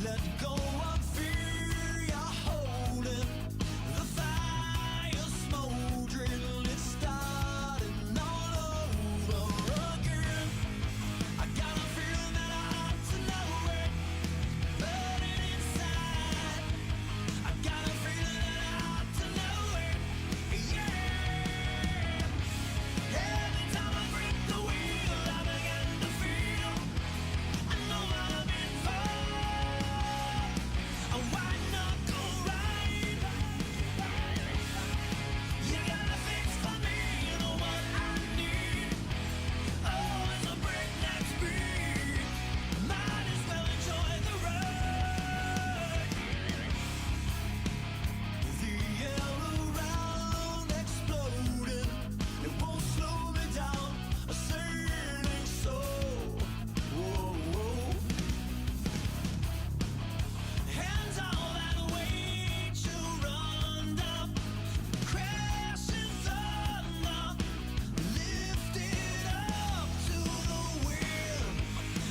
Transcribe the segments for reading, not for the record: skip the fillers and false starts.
Let go of fear, you're holding the fire smoldering. It's starting all over again. I got a feeling that I ought to know it, burning inside. I got a feeling that I ought to know it, yeah. Every time I grip the wheel, I begin to feel I know what I'm in for. A white knuckle ride. You got a fix for me, you know what I need. Oh, it's a breakneck speed. Might as well enjoy the ride. The air around exploding. It won't slow me down. A sailing soul. Whoa, whoa. Hands all that weight you run up. Crashing thunder. Lift it up to the wind.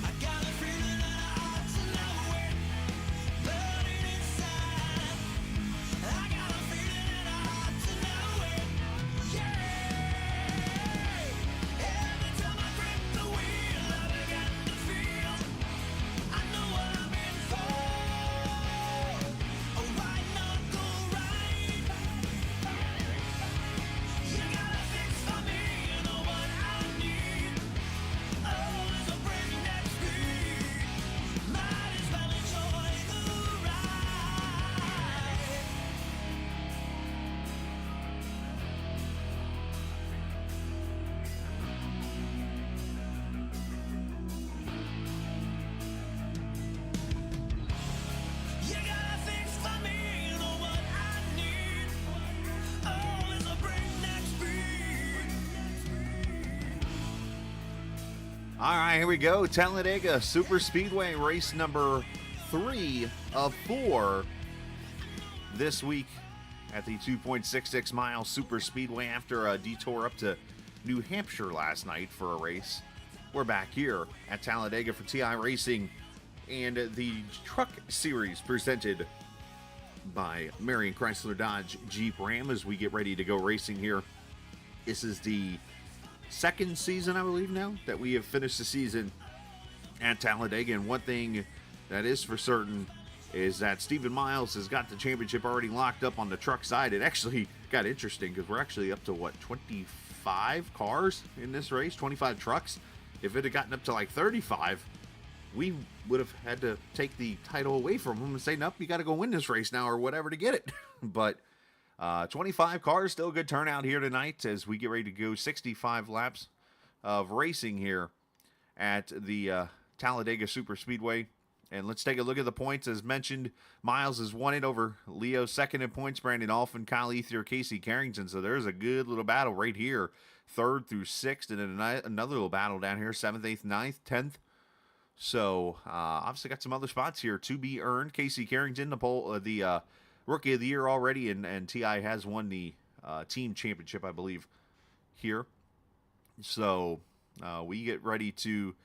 I got a feeling that I ought to know it, burning inside. I got a feeling that I ought to know it, yeah. Every time I grip the wheel, I begin to feel I know what I'm in for. A white knuckle ride. You got a fix for me, you know what I need. Oh, it's a breakneck speed. Might as well enjoy the ride. You got a fix for me, you know what I need. Oh, it's a breakneck speed. All right, here we go. Talladega Superspeedway race number 3 of 4 this week at the 2.66 mile Superspeedway after a detour up to New Hampshire last night for a race. We're back here at Talladega for iRacing and the Truck Series presented by Marion Chrysler Dodge Jeep Ram as we get ready to go racing here. This is the second season, I believe now, that we have finished the season at Talladega. And one thing that is for certain is that Stephen Miles has got the championship already locked up on the truck side. It actually got interesting because we're actually up to, 25 cars in this race? 25 trucks? If it had gotten up to like 35, we would have had to take the title away from him and say, nope, you got to go win this race now or whatever to get it. But 25 cars, still a good turnout here tonight as we get ready to go 65 laps of racing here at the Talladega Superspeedway. And let's take a look at the points. As mentioned, Miles has won it over Leo, second in points, Brandon Alphin, Kyle Ethier, Casey Carrington. So there's a good little battle right here, 3rd through 6th, and then another little battle down here, 7th, 8th, 9th, 10th. So obviously got some other spots here to be earned. Casey Carrington, the Rookie of the Year already, and T.I. has won the team championship, I believe, here. So we get ready to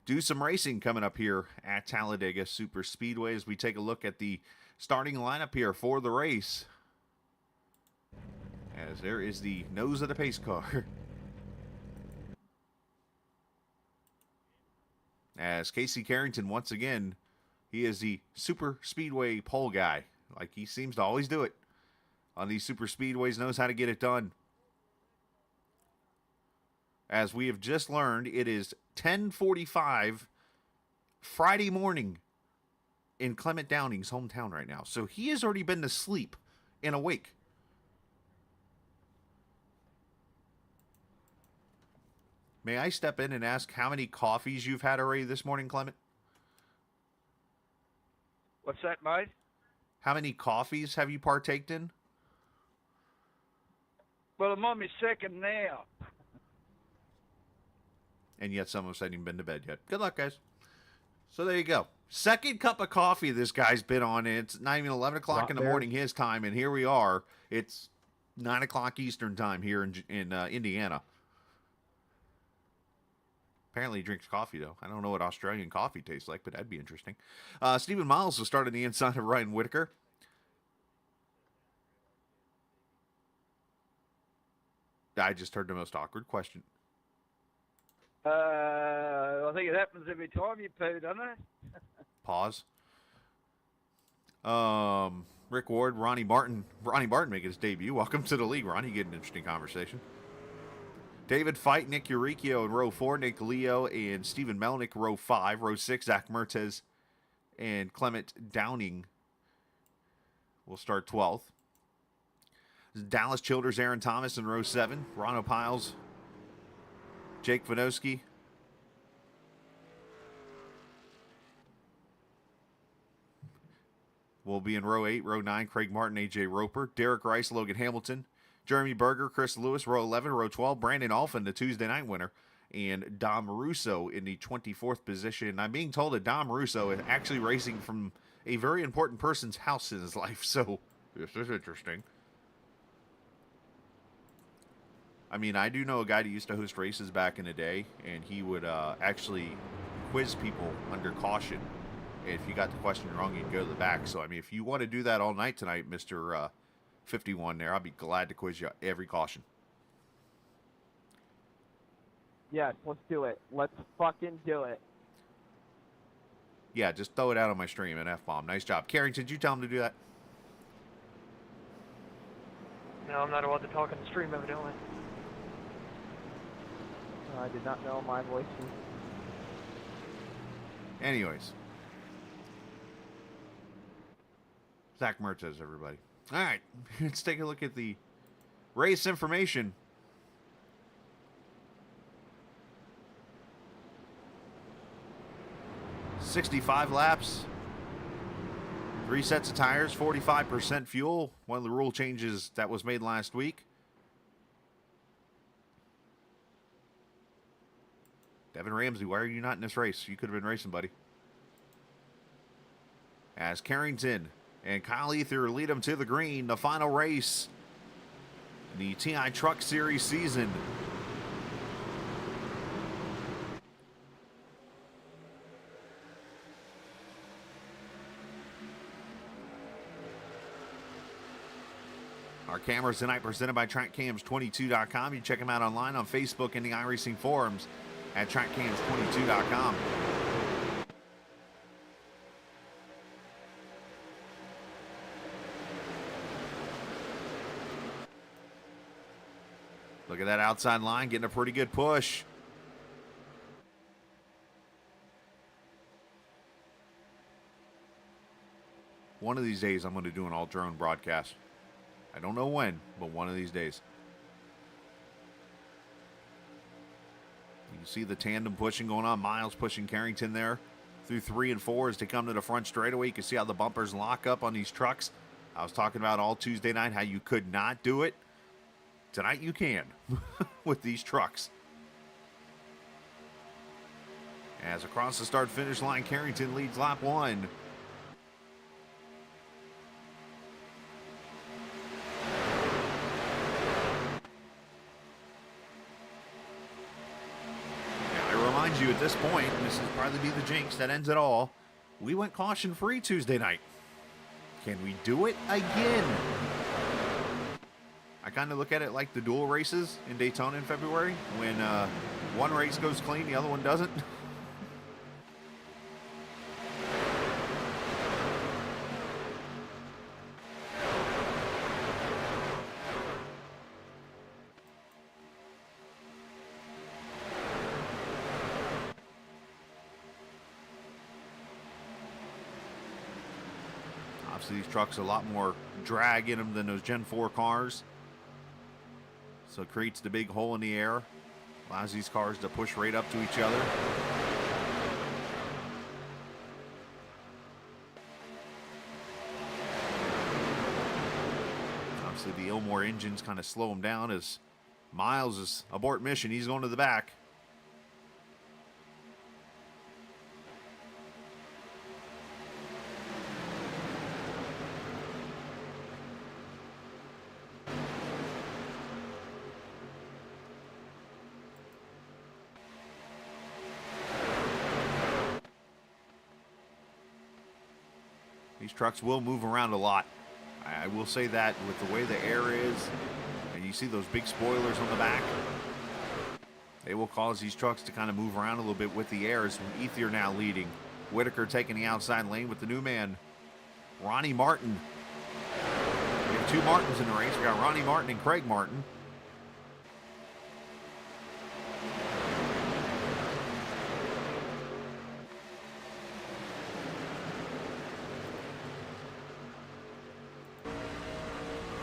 do some racing coming up here at Talladega Superspeedway as we take a look at the starting lineup here for the race. As there is the nose of the pace car. As Casey Carrington, once again, he is the super speedway pole guy. Like he seems to always do it on these super speedways, knows how to get it done. As we have just learned, it is 10:45 Friday morning in Clement Downing's hometown right now. So he has already been to sleep and awake. May I step in and ask how many coffees you've had already this morning, Clement? What's that, mate? How many coffees have you partaked in? Well, I'm on my second now. And yet some of us haven't even been to bed yet. Good luck, guys. So there you go. Second cup of coffee this guy's been on. It's not even 11 o'clock in the morning his time, and here we are. It's 9 o'clock Eastern time here in Indiana. Apparently he drinks coffee, though. I don't know what Australian coffee tastes like, but that'd be interesting. Stephen Miles will start on the inside of Ryan Whitaker. I just heard the most awkward question. I think it happens every time you poo, doesn't it? Pause. Rick Ward, Ronnie Martin making his debut. Welcome to the league, Ronnie. You get an interesting conversation. David Fight, Nick Uricchio in row 4, Nick Leo and Stephen Melnick, row 5. Row 6, Zach Mertes and Clement Downing will start 12th. Dallas Childers, Aaron Thomas in row 7. Ron Piles, Jake Vanoski. Will be in row 8, row 9, Craig Martin, AJ Roper, Derek Rice, Logan Hamilton, Jeremy Berger, Chris Lewis, row 11, row 12, Brandon Alphin, the Tuesday night winner, and Dom Russo in the 24th position. I'm being told that Dom Russo is actually racing from a very important person's house in his life, so this is interesting. I mean, I do know a guy that used to host races back in the day, and he would actually quiz people under caution. And if you got the question wrong, you'd go to the back. So, I mean, if you want to do that all night tonight, Mr. 51 there, I'll be glad to quiz you every caution. Yes, let's do it. Let's fucking do it. Yeah, just throw it out on my stream, an F-bomb. Nice job. Carrington, did you tell him to do that? No, I'm not allowed to talk on the stream, evidently. I did not know my voice was... Anyways. Zach Mertes, everybody. All right, let's take a look at the race information. $65 laps, 3 sets of tires, 45% fuel. One of the rule changes that was made last week. Devin Ramsey, why are you not in this race? You could have been racing, buddy. As Carrington and Kyle Ether lead them to the green, the final race in the TI Truck Series season. Our cameras tonight presented by TrackCams22.com. You check them out online on Facebook and the iRacing forums at TrackCams22.com. Look at that outside line, getting a pretty good push. One of these days, I'm going to do an all-drone broadcast. I don't know when, but one of these days. You can see the tandem pushing going on. Miles pushing Carrington there through 3 and 4 as they come to the front straightaway. You can see how the bumpers lock up on these trucks. I was talking about all Tuesday night how you could not do it. Tonight you can with these trucks. As across the start-finish line, Carrington leads lap 1. You at this point, and this will probably be the jinx that ends it all. We went caution-free Tuesday night. Can we do it again? I kind of look at it like the dual races in Daytona in February, when one race goes clean, the other one doesn't. These trucks a lot more drag in them than those Gen 4 cars. So it creates the big hole in the air. Allows these cars to push right up to each other. Obviously the Ilmore engines kind of slow them down as Miles is abort mission. He's going to the back. These trucks will move around a lot. I will say that with the way the air is, and you see those big spoilers on the back, they will cause these trucks to kind of move around a little bit with the air. As Ethier now leading. Whitaker taking the outside lane with the new man, Ronnie Martin. We have two Martins in the race. We got Ronnie Martin and Craig Martin.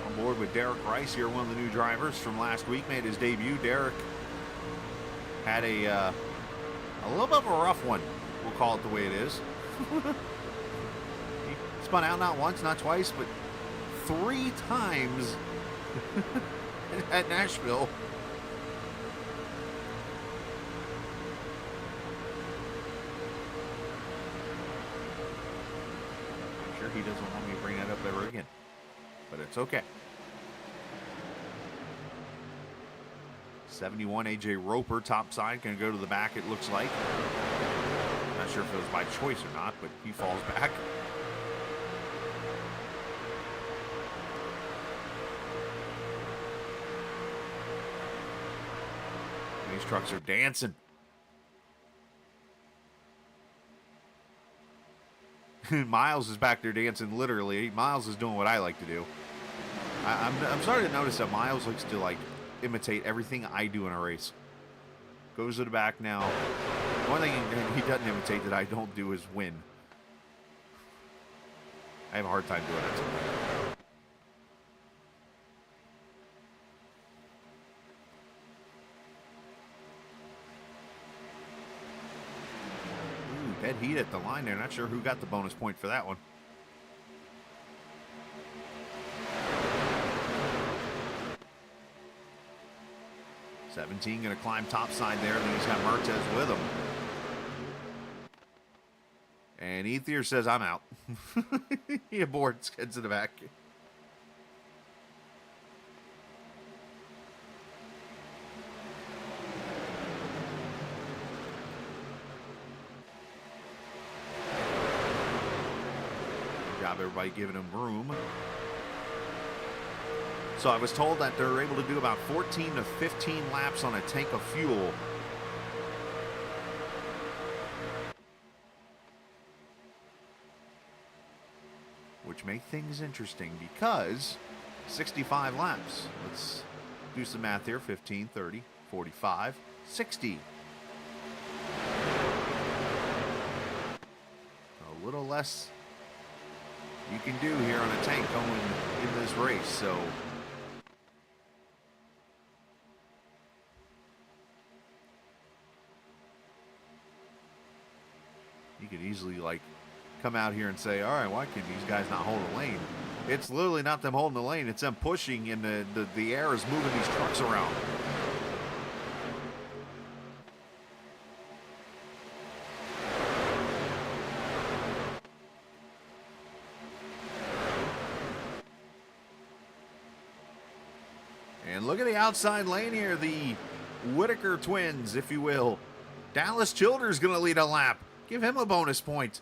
On board with Derek Rice here, one of the new drivers from last week, made his debut. Derek had a little bit of a rough one. We'll call it the way it is. He spun out not once, not twice, but 3 times at Nashville. I'm sure he doesn't want me to bring that up ever again, but it's okay. 71 AJ Roper, top side, going to go to the back, it looks like. Not sure if it was by choice or not, but he falls back. These trucks are dancing. Miles is back there dancing, literally. Miles is doing what I like to do. I'm starting to notice that Miles likes to, like, imitate everything I do in a race. Goes to the back now. One thing he doesn't imitate that I don't do is win. I have a hard time doing it. Ooh, dead heat at the line there. Not sure who got the bonus point for that one. $17 going to climb topside there, and then he's got Martez with him. And Ethier says, I'm out. He aborts, heads to the back. Good job, everybody giving him room. So I was told that they're able to do about 14 to 15 laps on a tank of fuel. Which make things interesting because 65 laps. Let's do some math here. 15, 30, 45, 60. A little less you can do here on a tank going in this race, so you could easily, like, come out here and say, all right, why can these guys not hold a lane? It's literally not them holding the lane. It's them pushing, and the air is moving these trucks around. And look at the outside lane here. The Whitaker twins, if you will. Dallas Childers going to lead a lap. Give him a bonus point.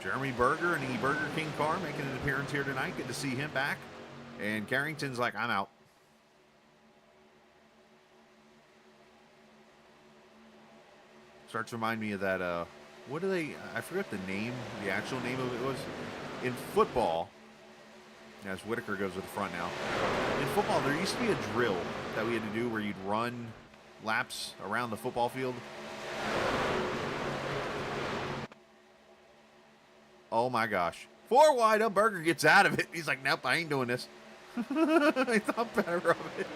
Jeremy Berger and the Burger King car making an appearance here tonight. Good to see him back. And Carrington's like, I'm out. Starts to remind me of that, what do they, I forgot the name, the actual name of it was. In football, as Whitaker goes to the front now. In football, there used to be a drill that we had to do where you'd run laps around the football field. Oh my gosh. 4 wide up, Berger gets out of it. He's like, nope, I ain't doing this. I thought better of it.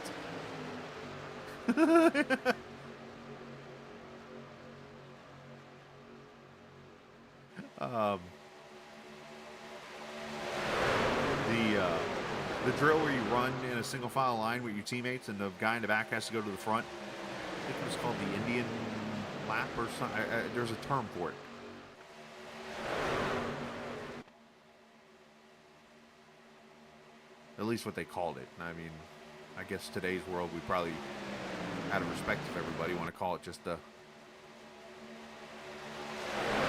The drill where you run in a single file line with your teammates and the guy in the back has to go to the front. I think it was called the Indian lap or something. There's a term for it. At least what they called it. I mean, I guess today's world, we probably, out of respect of everybody, want to call it just the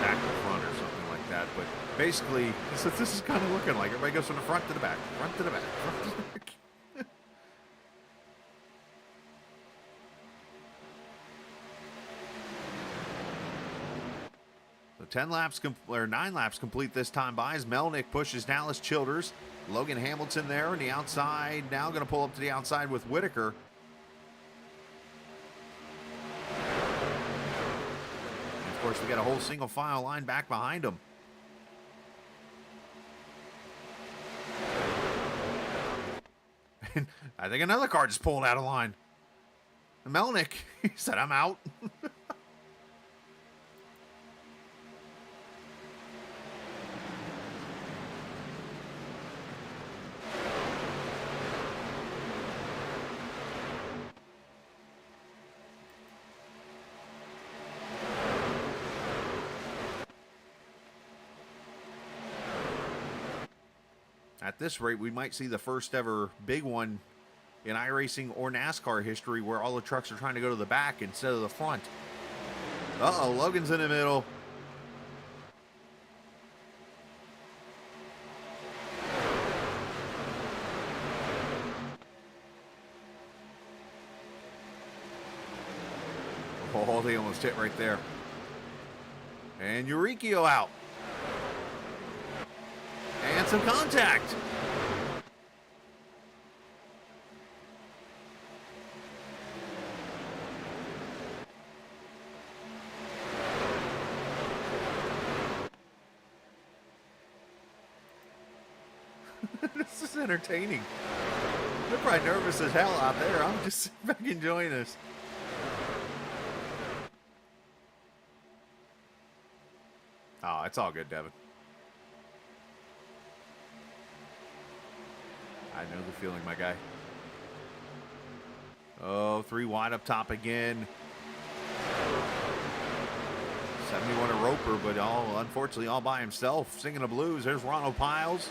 back to front or something like that. But basically, this is kind of looking like everybody goes from the front to the back, front to the back, front to the back. So 10 laps, or 9 laps complete this time by as Melnick pushes Dallas Childers. Logan Hamilton there on the outside. Now going to pull up to the outside with Whitaker. And of course, we got a whole single file line back behind him. And I think another car just pulled out of line. Melnick, he said, I'm out. At this rate, we might see the first ever big one in iRacing or NASCAR history where all the trucks are trying to go to the back instead of the front. Uh-oh, Logan's in the middle. Oh, they almost hit right there. And Eurykio out. And some contact. This is entertaining. They're probably nervous as hell out there. I'm just back enjoying this. Oh, it's all good, Devin. I know the feeling, my guy. Oh, 3 wide up top again. 71 a Roper, but unfortunately all by himself. Singing the blues. There's Ronald Piles.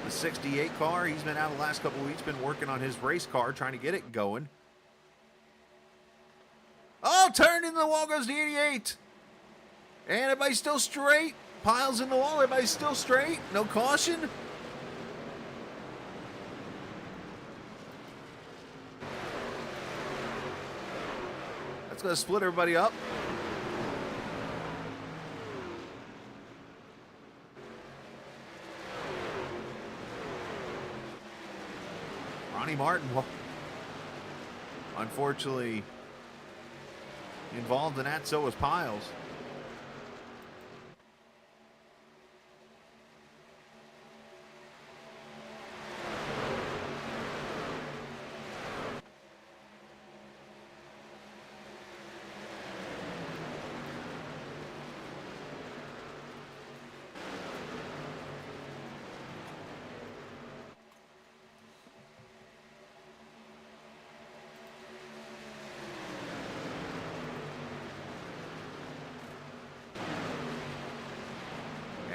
The 68 car. He's been out the last couple of weeks, been working on his race car, trying to get it going. Oh, turned into the wall goes the 88. And everybody's still straight. Piles in the wall. Everybody's still straight. No caution. That's going to split everybody up. Ronnie Martin, well, unfortunately, involved in that, so was Piles.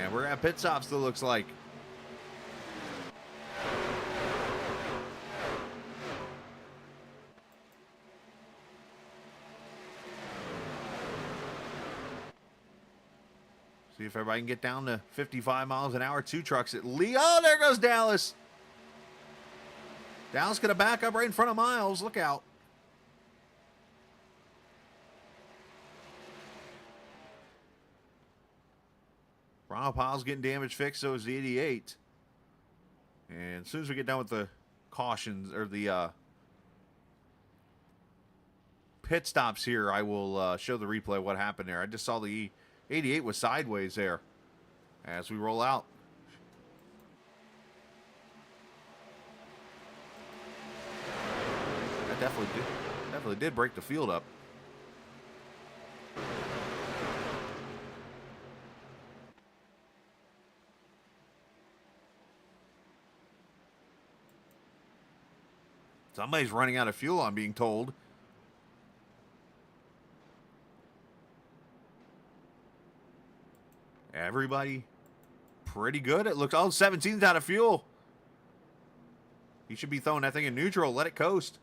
And we're at pit stop still looks like. See if everybody can get down to 55 miles an hour. 2 trucks at Lee. Oh, there goes Dallas. Dallas going to back up right in front of Miles. Look out. Ronald Piles getting damage fixed, so is the 88. And as soon as we get done with the cautions, or the pit stops here, I will show the replay of what happened there. I just saw the 88 was sideways there as we roll out. That definitely did break the field up. Somebody's running out of fuel, I'm being told. Everybody pretty good. It looks, oh, 17's out of fuel. He should be throwing that thing in neutral. Let it coast.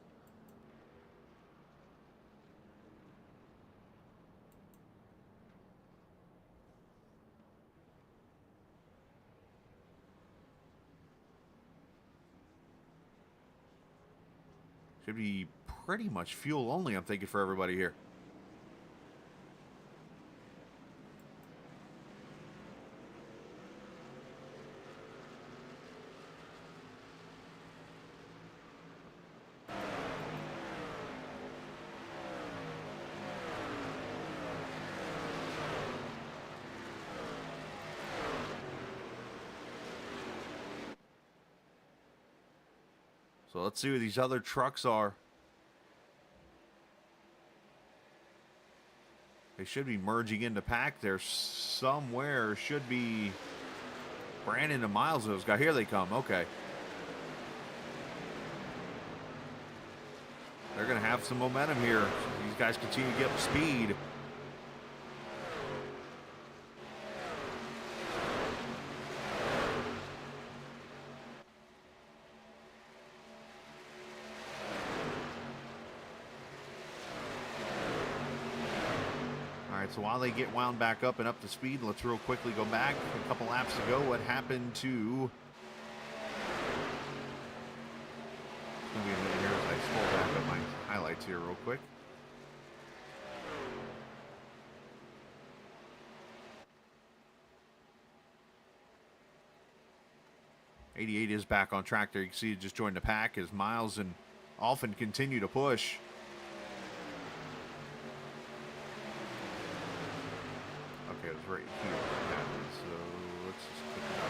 Should be pretty much fuel only, I'm thinking, for everybody here. So let's see who these other trucks are. They should be merging into pack there somewhere. Should be Brandon and Miles. Those guys. Here they come. Okay. They're going to have some momentum here. These guys continue to get up speed. So while they get wound back up and up to speed, let's real quickly go back a couple laps ago. What happened to... It's going to be a minute here as I scroll back up my highlights here real quick. '88 is back on track there. You can see it just joined the pack as Miles and Alphen continue to push. Okay, it was right here that happened, so let's just click it out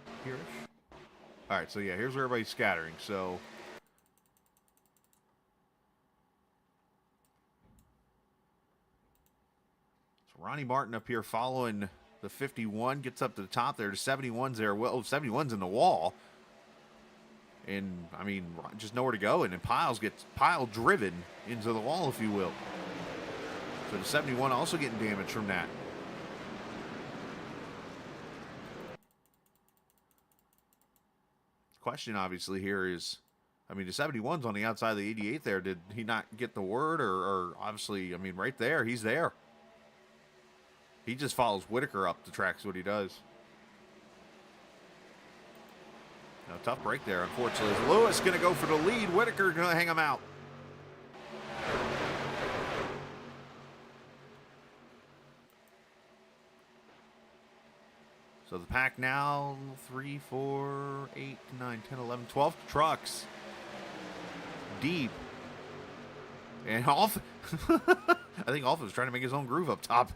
right here-ish. Alright, so yeah, here's where everybody's scattering, so... Ronnie Martin up here following the 51, gets up to the top there. The 71's there. Well, 71's in the wall. And, I mean, just nowhere to go. And then Piles gets pile-driven into the wall, if you will. So the 71 also getting damage from that. Question, obviously, here is, I mean, the 71's on the outside of the 88 there. Did he not get the word? Or obviously, I mean, right there, he's there. He just follows Whitaker up the track is what he does. Now, tough break there, unfortunately. Lewis going to go for the lead. Whitaker going to hang him out. So the pack now, 3, 4, 8, 9, 10, 11, 12 trucks. Deep. And off. I think Alpha's trying to make his own groove up top.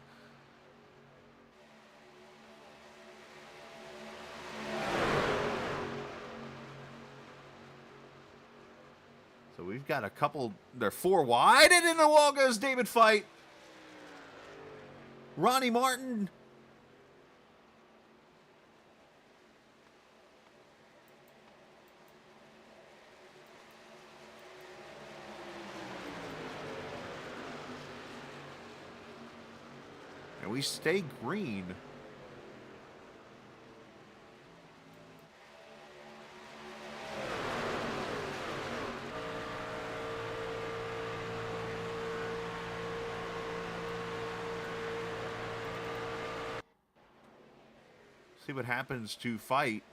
So we've got a couple, they're 4 wide, and in the wall goes David Fight. Ronnie Martin. And we stay green. See what happens to Fight.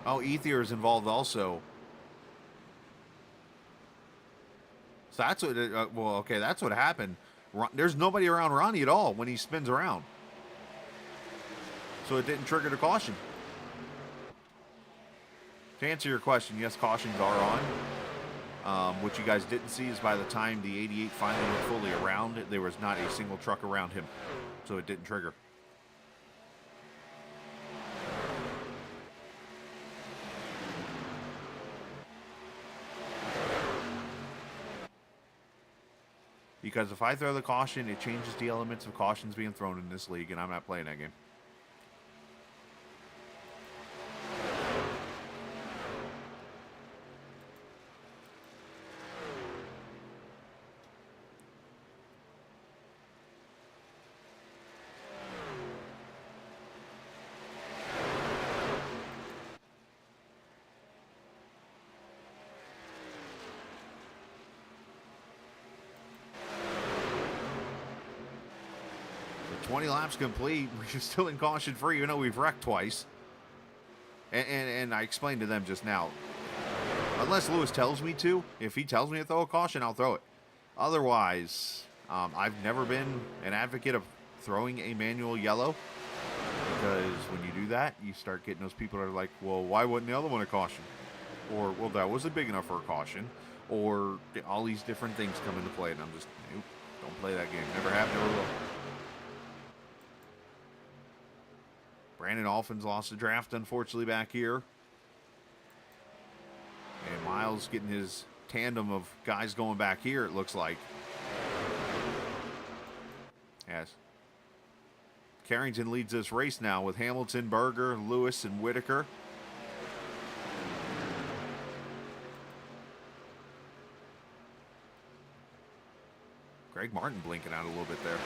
Oh, Ethier is involved also. So that's what, well, okay, that's what happened. There's nobody around Ronnie at all when he spins around. So it didn't trigger the caution. To answer your question, yes, cautions are on. What you guys didn't see is by the time the 88 finally went fully around, there was not a single truck around him. So it didn't trigger. Because if I throw the caution, it changes the elements of cautions being thrown in this league, and I'm not playing that game. 20 laps complete. We're still in caution free, even though we've wrecked twice. And I explained to them just now, unless Lewis tells me to, if he tells me to throw a caution, I'll throw it. Otherwise, I've never been an advocate of throwing a manual yellow, because when you do that, you start getting those people that are like, well, why wasn't the other one a caution? Or, well, that wasn't big enough for a caution. Or all these different things come into play, and I'm just, nope, don't play that game. Never have, never will. Brandon Alphin's lost the draft, unfortunately, back here. And Miles getting his tandem of guys going back here, it looks like. Yes. Carrington leads this race now with Hamilton, Berger, Lewis, and Whitaker. Greg Martin blinking out a little bit there.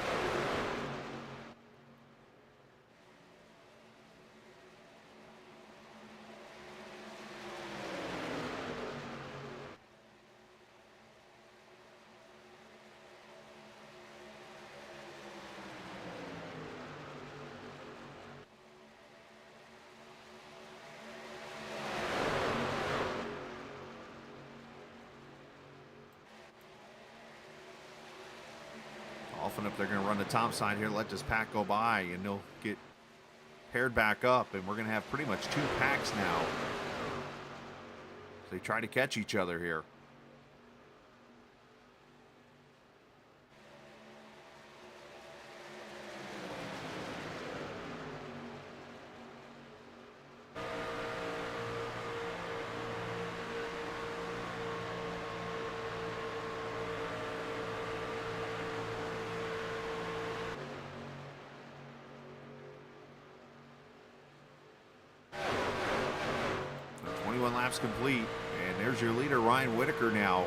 Often if they're going to run the top side here, let this pack go by, and they'll get paired back up, and we're going to have pretty much two packs now. So they try to catch each other here. Laps complete, and there's your leader, Ryan Whitaker now.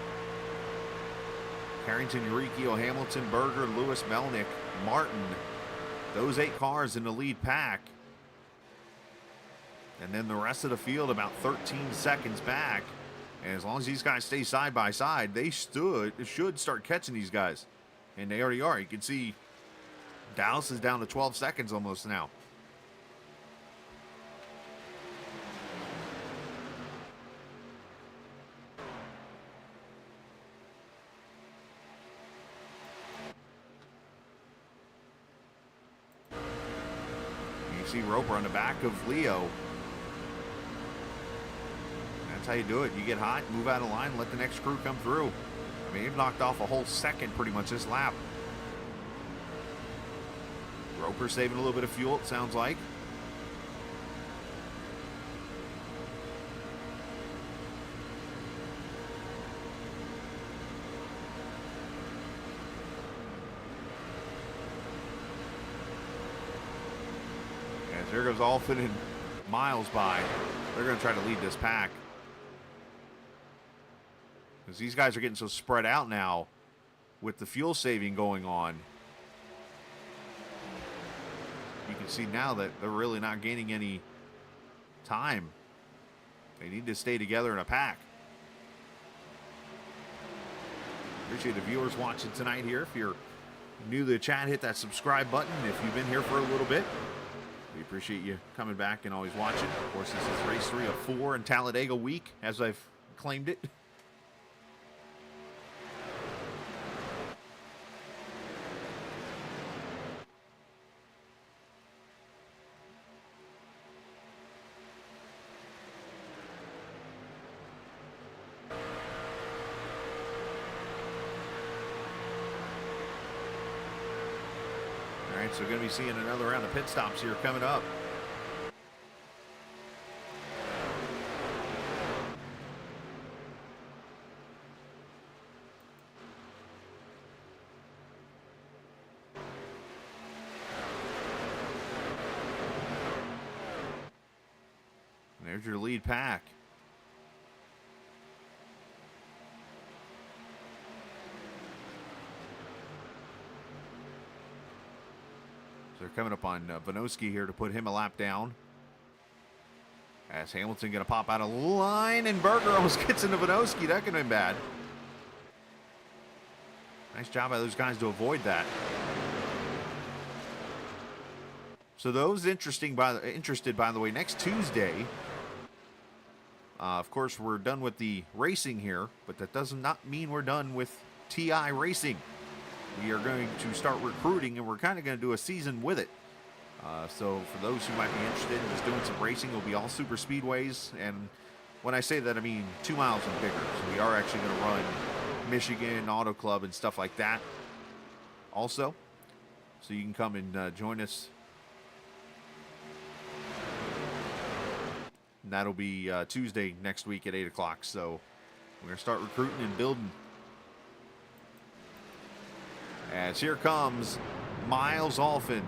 Carrington, Uricchio, Hamilton, Berger, Lewis, Melnick, Martin. Those 8 cars in the lead pack. And then the rest of the field about 13 seconds back. And as long as these guys stay side by side, they should start catching these guys. And they already are. You can see Dallas is down to 12 seconds almost now. See Roper on the back of Leo. That's how you do it. You get hot, move out of line, let the next crew come through. I mean, they've knocked off a whole second pretty much this lap. Roper saving a little bit of fuel, it sounds like. There goes Alphin and Miles by. They're going to try to lead this pack, because these guys are getting so spread out now with the fuel saving going on. You can see now that they're really not gaining any time. They need to stay together in a pack. Appreciate the viewers watching tonight here. If you're new to the chat, hit that subscribe button. If you've been here for a little bit, we appreciate you coming back and always watching. Of course, this is race 3 of 4 in Talladega week, as I've claimed it. All right, so we're going to be seeing another round of pit stops here coming up. And there's your lead pack. They're coming up on Vanoski here to put him a lap down. As Hamilton going to pop out of line, and Berger almost gets into Vanoski. That could have been bad. Nice job by those guys to avoid that. So those interested, by the way, next Tuesday, of course, we're done with the racing here, but that does not mean we're done with TI Racing. We are going to start recruiting, and we're kind of going to do a season with it. So for those who might be interested in just doing some racing, it'll be all super speedways. And when I say that, I mean 2 miles and bigger. So we are actually going to run Michigan Auto Club and stuff like that also. So you can come and join us. And that'll be Tuesday next week at 8 o'clock. So we're going to start recruiting and building. As here comes Miles Alphin.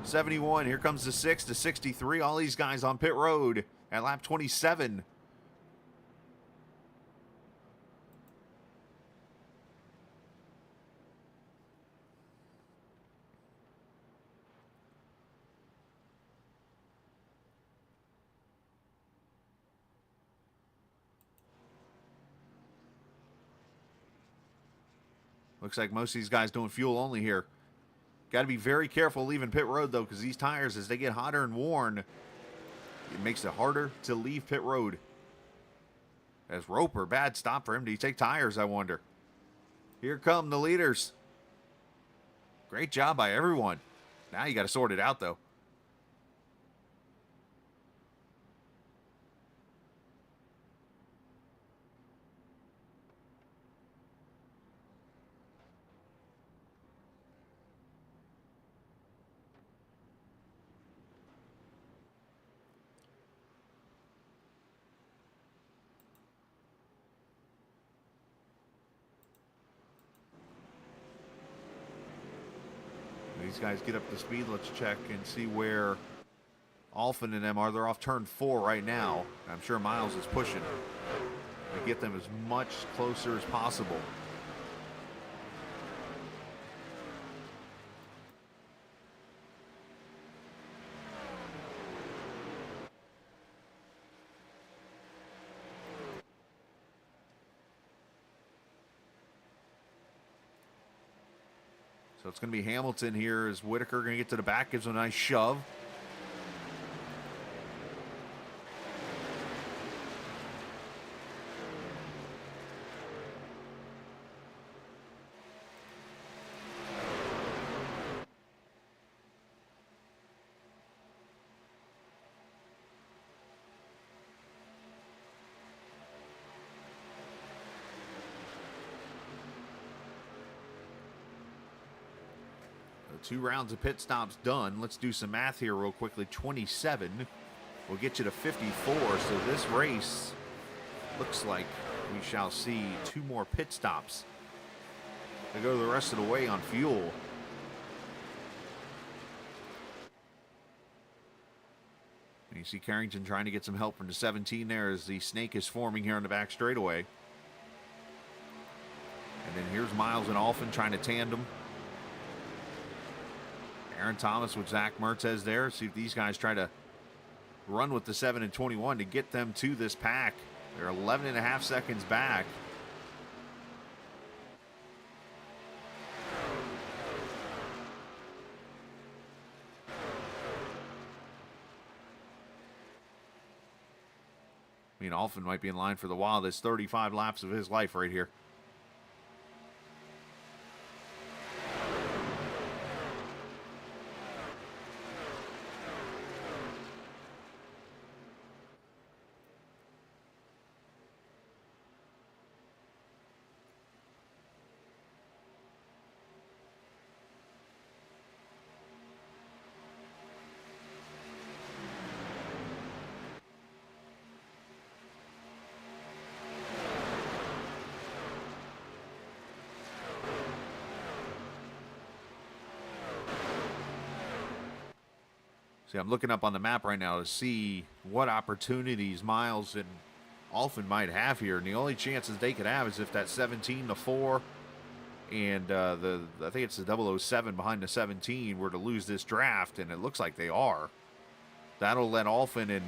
71. Here comes the 6 to 63. All these guys on pit road at lap 27. Looks like most of these guys doing fuel only here. Got to be very careful leaving pit road, though, because these tires, as they get hotter and worn, it makes it harder to leave pit road. As Roper, bad stop for him. Did he take tires, I wonder? Here come the leaders. Great job by everyone. Now you got to sort it out, though. These guys get up to speed. Let's check and see where Alphin and them are. They're off turn 4 right now. I'm sure Miles is pushing to get them as much closer as possible. So it's going to be Hamilton here as Whitaker going to get to the back, gives him a nice shove. Two rounds of pit stops done. Let's do some math here real quickly. 27 will get you to 54. So this race looks like we shall see 2 more pit stops to go the rest of the way on fuel. And you see Carrington trying to get some help from the 17 there as the snake is forming here on the back straightaway. And then here's Miles and Alphin trying to tandem. Aaron Thomas with Zach Mertez there. See if these guys try to run with the 7 and 21 to get them to this pack. They're 11.5 seconds back. I mean, Alphin might be in line for the wildest 35 laps of his life right here. See, I'm looking up on the map right now to see what opportunities Miles and Alphin might have here. And the only chances they could have is if that 17, the 4, and I think it's the 007 behind the 17 were to lose this draft, and it looks like they are. That'll let Alphin and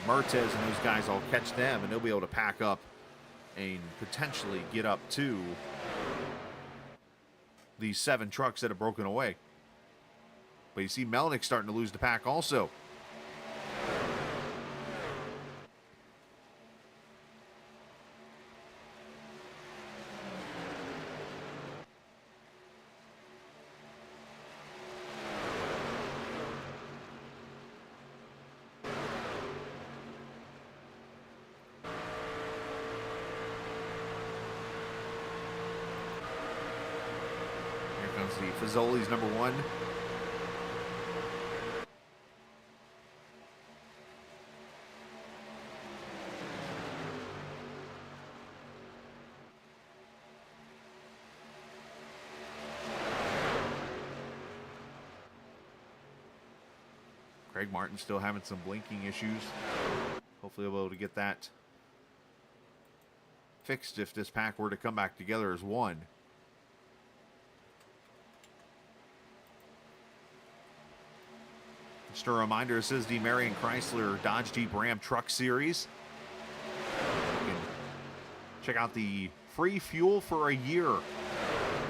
Mertez and those guys all catch them, and they'll be able to pack up and potentially get up to these 7 trucks that have broken away. But you see Melnick starting to lose the pack also. Here comes the Fazoli's number 1. Craig Martin still having some blinking issues. Hopefully we'll be able to get that fixed if this pack were to come back together as one. Just a reminder, this is the Marion Chrysler Dodge Jeep Ram Truck Series. You can check out the free fuel for a year. You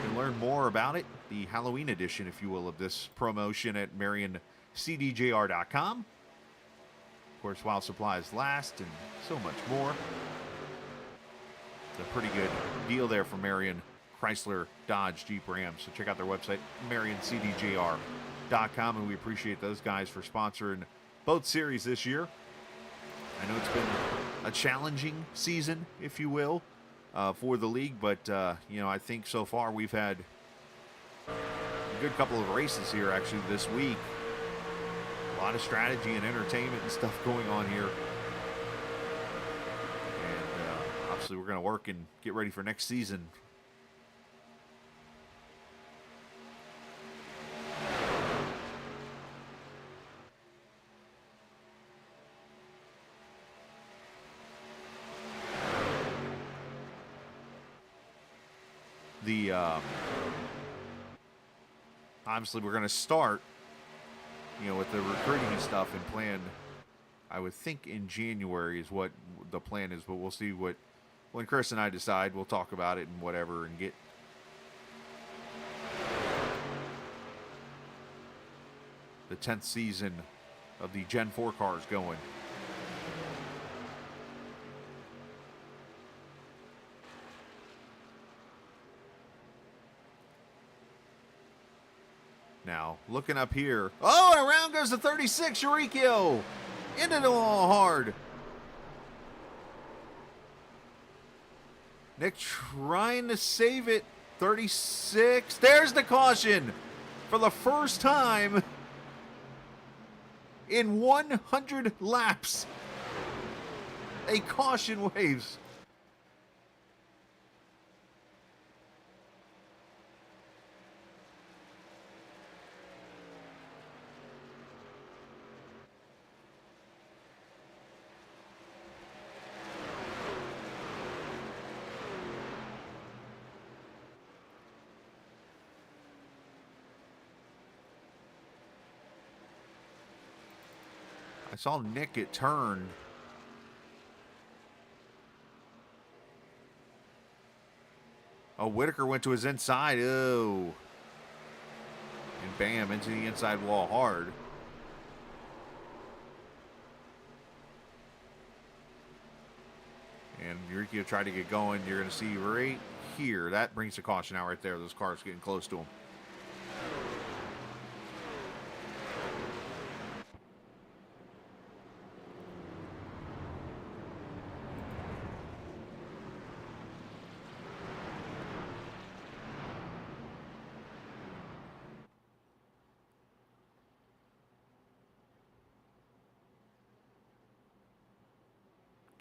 can learn more about it, the Halloween edition, if you will, of this promotion at MarionCDJR.com. Of course, while supplies last and so much more. It's a pretty good deal there for Marion Chrysler Dodge Jeep Ram. So check out their website, MarionCDJR.com, and we appreciate those guys for sponsoring both series this year. I know it's been a challenging season, if you will, for the league, but you know, I think so far we've had a good couple of races here actually this week. A lot of strategy and entertainment and stuff going on here. And obviously we're going to work and get ready for next season. Obviously we're going to start, you know, with the recruiting and stuff and plan, I would think in January is what the plan is, but we'll see what, when Chris and I decide, we'll talk about it and whatever and get the 10th season of the Gen 4 cars going. Now, looking up here. Oh, around goes the 36, Eurykio. Into the wall hard. Nick trying to save it. 36. There's the caution. For the first time in 100 laps, a caution waves. I saw Nick get turned. Oh, Whitaker went to his inside. Oh. And bam, into the inside wall hard. And Eurykio tried to get going. You're going to see right here. That brings the caution out right there. Those cars getting close to him.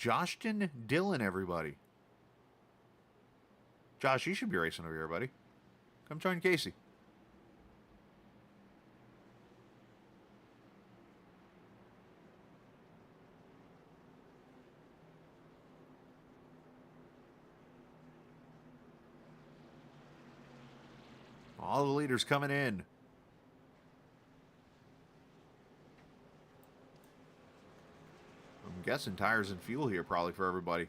Joshton Dillon, everybody. Josh, you should be racing over here, buddy. Come join Casey. All the leaders coming in. I'm guessing tires and fuel here probably for everybody.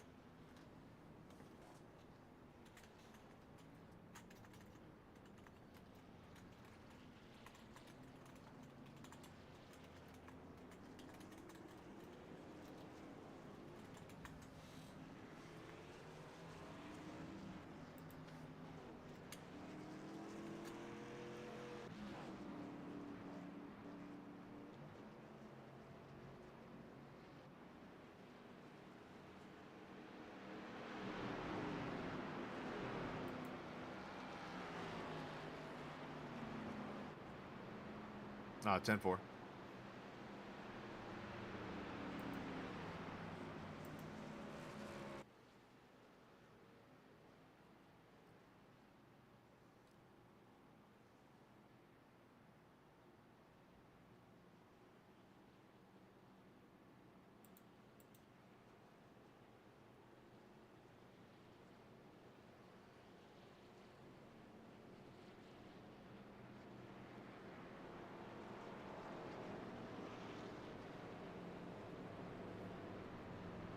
10-4.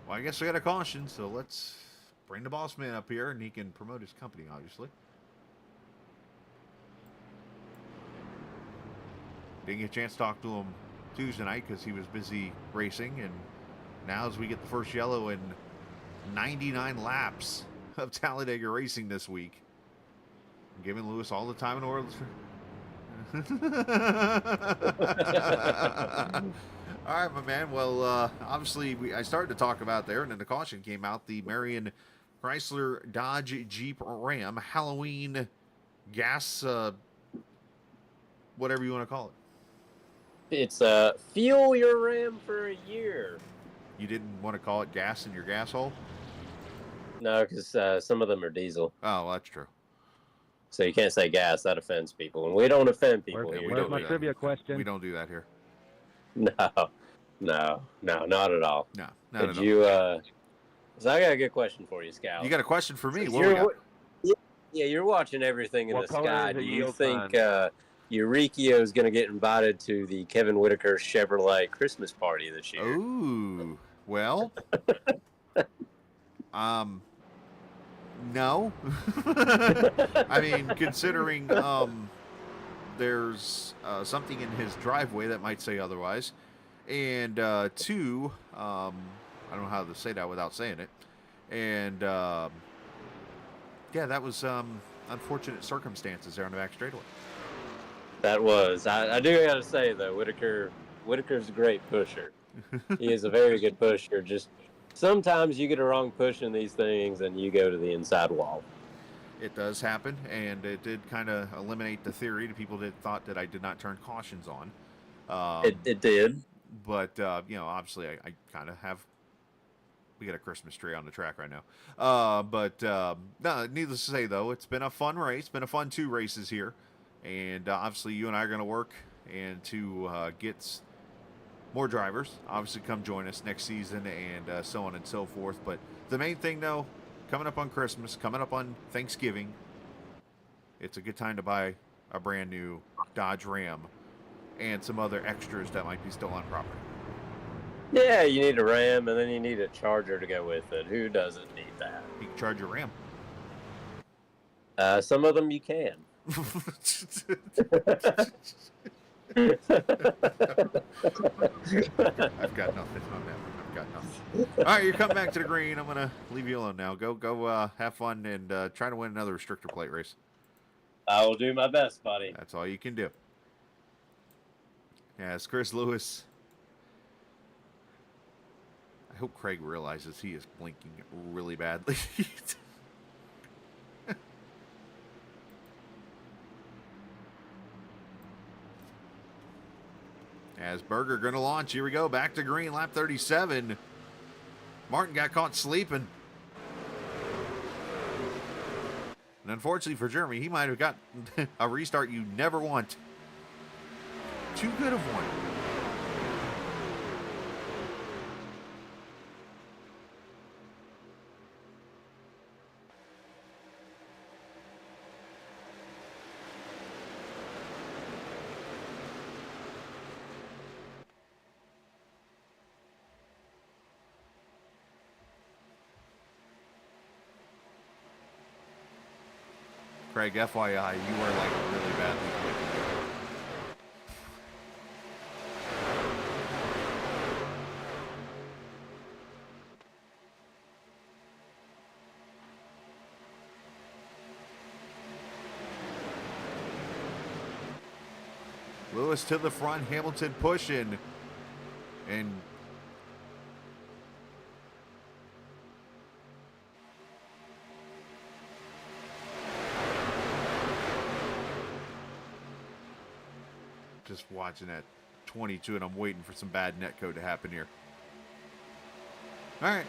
Well, I guess we got a caution, so let's bring the boss man up here, and he can promote his company, obviously. Didn't get a chance to talk to him Tuesday night because he was busy racing, and now as we get the first yellow in 99 laps of Talladega racing this week, I'm giving Lewis all the time in the world. All right, my man. Well, obviously, I started to talk about there, and then the caution came out. The Marion Chrysler Dodge Jeep Ram Halloween gas, whatever you want to call it. It's fuel your Ram for a year. You didn't want to call it gas in your gas hole? No, because some of them are diesel. Oh, well, that's true. So you can't say gas. That offends people. And we don't offend people Yeah, here. we Where's don't my do that. trivia question? We don't do that here. No, not at all. No, not at all. So I got a good question for you, Scout. You got a question for me? So What we got? Yeah, you're watching everything in What the color sky. is the Do you yield think sign? Eurykio is going to get invited to the Kevin Whitaker Chevrolet Christmas party this year? Ooh, well, no. I mean, considering there's something in his driveway that might say otherwise, and two, I don't know how to say that without saying it, and yeah, that was unfortunate circumstances there on the back straightaway. That was. I do got to say, though, Whitaker's a great pusher. He is a very good pusher. Just sometimes you get a wrong push in these things and you go to the inside wall. It does happen, and it did kind of eliminate the theory to people that thought that I did not turn cautions on. It did. But, you know, obviously I kind of have... We got a Christmas tree on the track right now. No, needless to say, though, it's been a fun race. Been a fun 2 races here. And obviously you and I are going to work and to get more drivers. Obviously come join us next season and so on and so forth. But the main thing, though, coming up on Christmas, coming up on Thanksgiving, it's a good time to buy a brand new Dodge Ram and some other extras that might be still on property. Yeah, you need a Ram, and then you need a Charger to go with it. Who doesn't need that? You can charge your Ram. Some of them you can. I've got nothing on that one. I've got nothing. All right, you're coming back to the green. I'm gonna leave you alone now. Go, have fun and try to win another restrictor plate race. I will do my best, buddy. That's all you can do. Yeah, it's Chris Lewis. I hope Craig realizes he is blinking really badly. As Berger going to launch. Here we go. Back to green. Lap 37. Martin got caught sleeping. And unfortunately for Jeremy, he might have got a restart you never want. Too good of one. Craig, FYI, you are like really badly clicking. Lewis to the front, Hamilton pushing, and just watching at 22, and I'm waiting for some bad netcode to happen here. All right.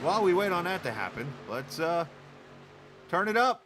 While we wait on that to happen, let's turn it up.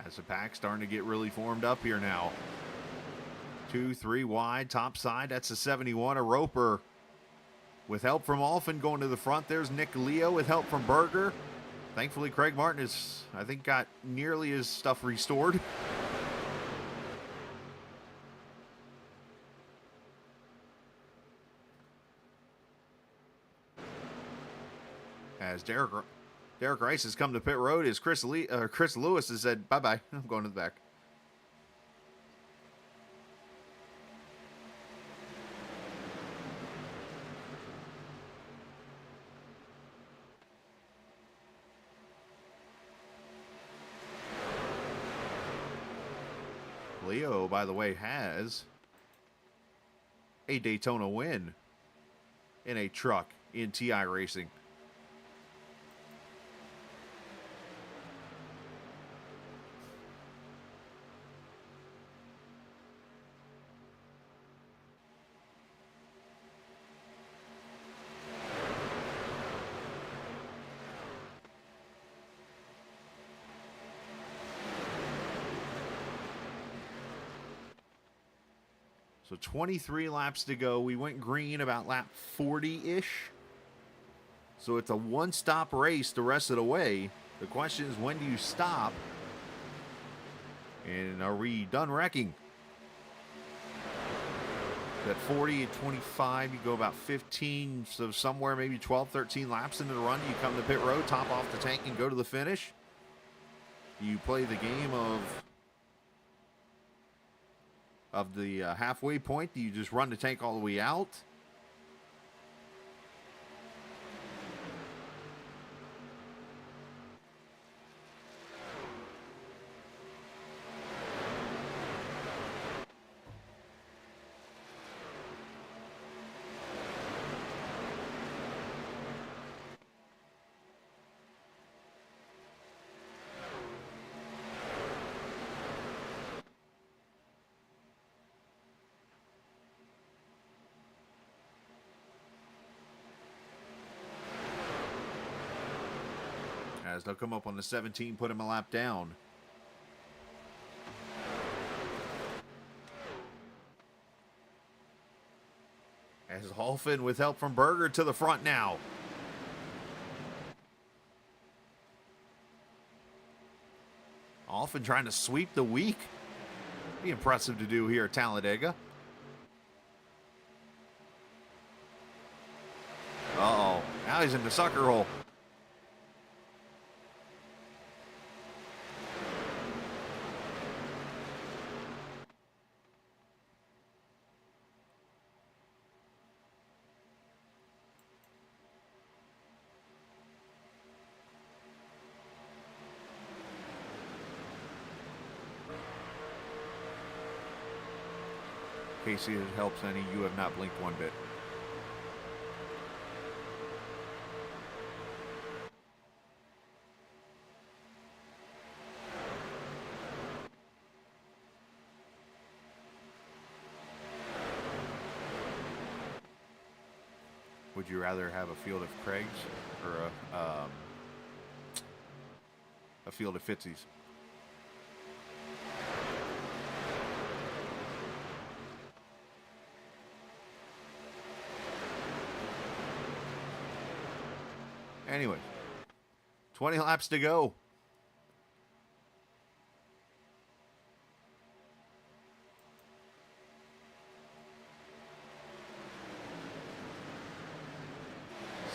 As the pack starting to get really formed up here now. 2, 3 wide, top side. That's a 71. A Roper with help from Alphin going to the front. There's Nick Leo with help from Berger. Thankfully, Craig Martin has, I think, got nearly his stuff restored. As Derek Rice has come to pit road, as Chris Lewis has said, bye-bye, I'm going to the back. Leo, by the way, has a Daytona win in a truck in iRacing. So 23 laps to go. We went green about lap 40-ish. So it's a one-stop race the rest of the way. The question is, when do you stop? And are we done wrecking? At 40 and 25, you go about 15, so somewhere maybe 12, 13 laps into the run, you come to pit road, top off the tank, and go to the finish. You play the game of the halfway point. Do you just run the tank all the way out? As they'll come up on the 17, put him a lap down. As Alphin with help from Berger to the front now. Often trying to sweep the week. Be impressive to do here at Talladega. Uh-oh. Now he's in the sucker hole. Casey, it helps any. You have not blinked one bit. Would you rather have a field of Craigs or a field of Fitzies? Anyway, 20 laps to go.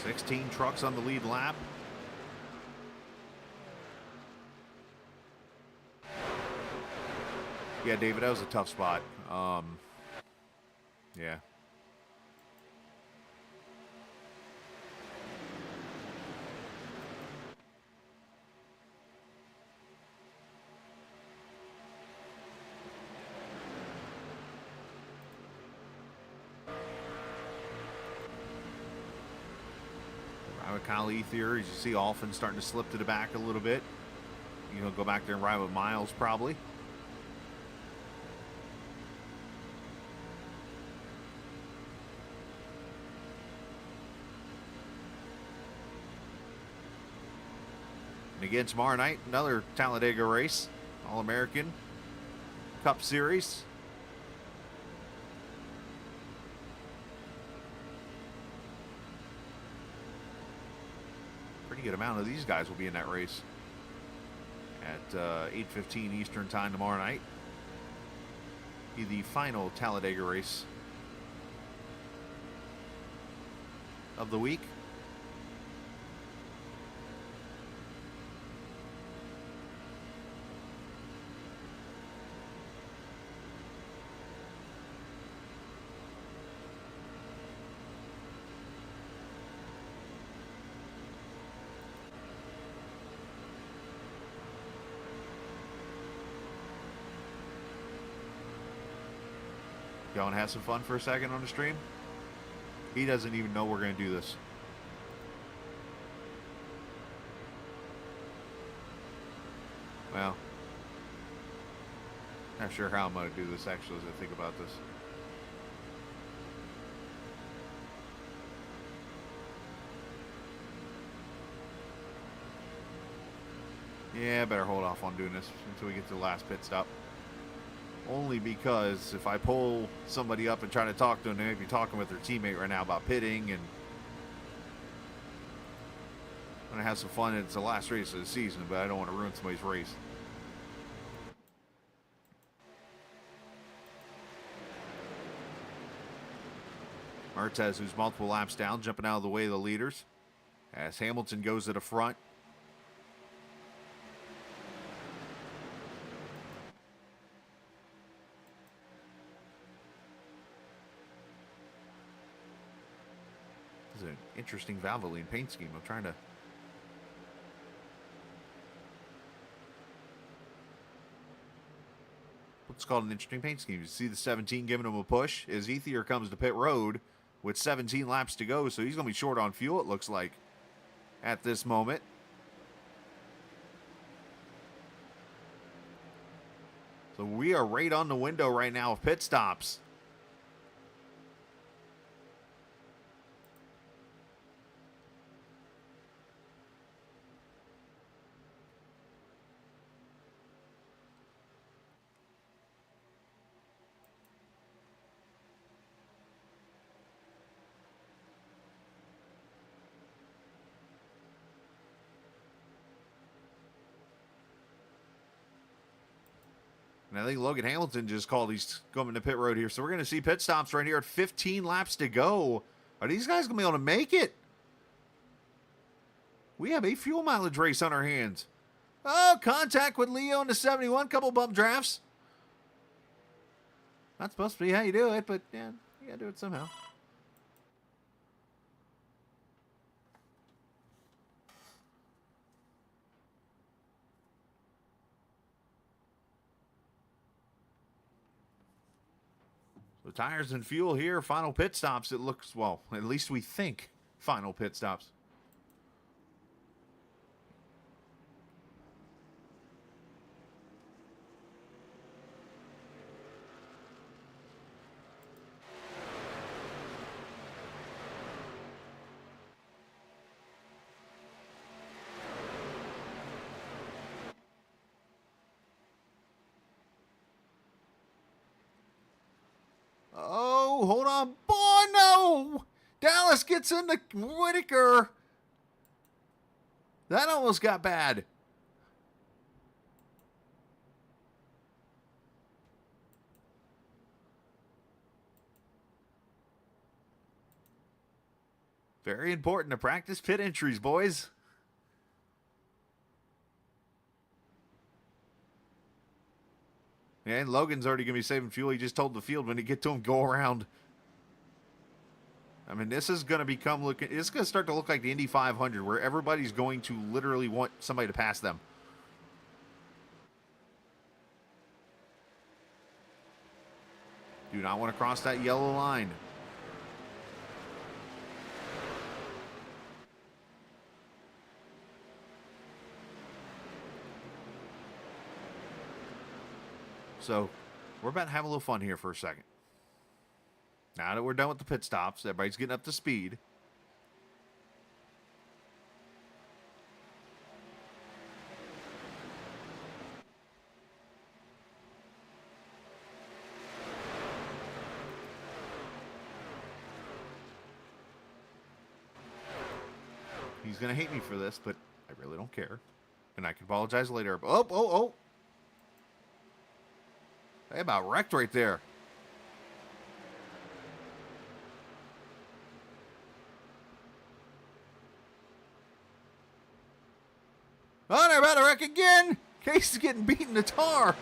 Sixteen trucks on the lead lap. Yeah, David, that was a tough spot. Yeah. Kyle Ethier, as you see, Alfin starting to slip to the back a little bit. You know, go back there and ride with Miles probably. And again, tomorrow night, another Talladega race, All-American Cup Series. Good amount of these guys will be in that race at 8:15 Eastern time tomorrow night. Be the final Talladega race of the week. Y'all want to have some fun for a second on the stream? He doesn't even know we're going to do this. Well, not sure how I'm going to do this actually as I think about this. Yeah, better hold off on doing this until we get to the last pit stop. Only because if I pull somebody up and try to talk to them, they may be talking with their teammate right now about pitting, and I'm going to have some fun. It's the last race of the season, but I don't want to ruin somebody's race. Martez, who's multiple laps down, jumping out of the way of the leaders as Hamilton goes to the front. An interesting Valvoline paint scheme. I'm trying to what's called an interesting paint scheme. You see the 17 giving him a push as Ethier comes to pit road with 17 laps to go, so he's going to be short on fuel, it looks like, at this moment. So we are right on the window right now of pit stops. And I think Logan Hamilton just called he's coming to pit road here. So we're going to see pit stops right here at 15 laps to go. Are these guys going to be able to make it? We have a fuel mileage race on our hands. Oh, contact with Leo in the 71. Couple bump drafts. Not supposed to be how you do it, but yeah, you got to do it somehow. So tires and fuel here. Final pit stops. It looks, well, at least we think final pit stops. Oh, hold on. Oh, no! Dallas gets into Whitaker. That almost got bad. Very important to practice pit entries, boys. And Logan's already going to be saving fuel. He just told the field when he get to him, go around. I mean, this is going to become looking. It's going to start to look like the Indy 500, where everybody's going to literally want somebody to pass them. Do not want to cross that yellow line. So, we're about to have a little fun here for a second. Now that we're done with the pit stops, everybody's getting up to speed. He's going to hate me for this, but I really don't care. And I can apologize later. Oh. They about wrecked right there. Oh, they're about to wreck again. Case is getting beaten to tar.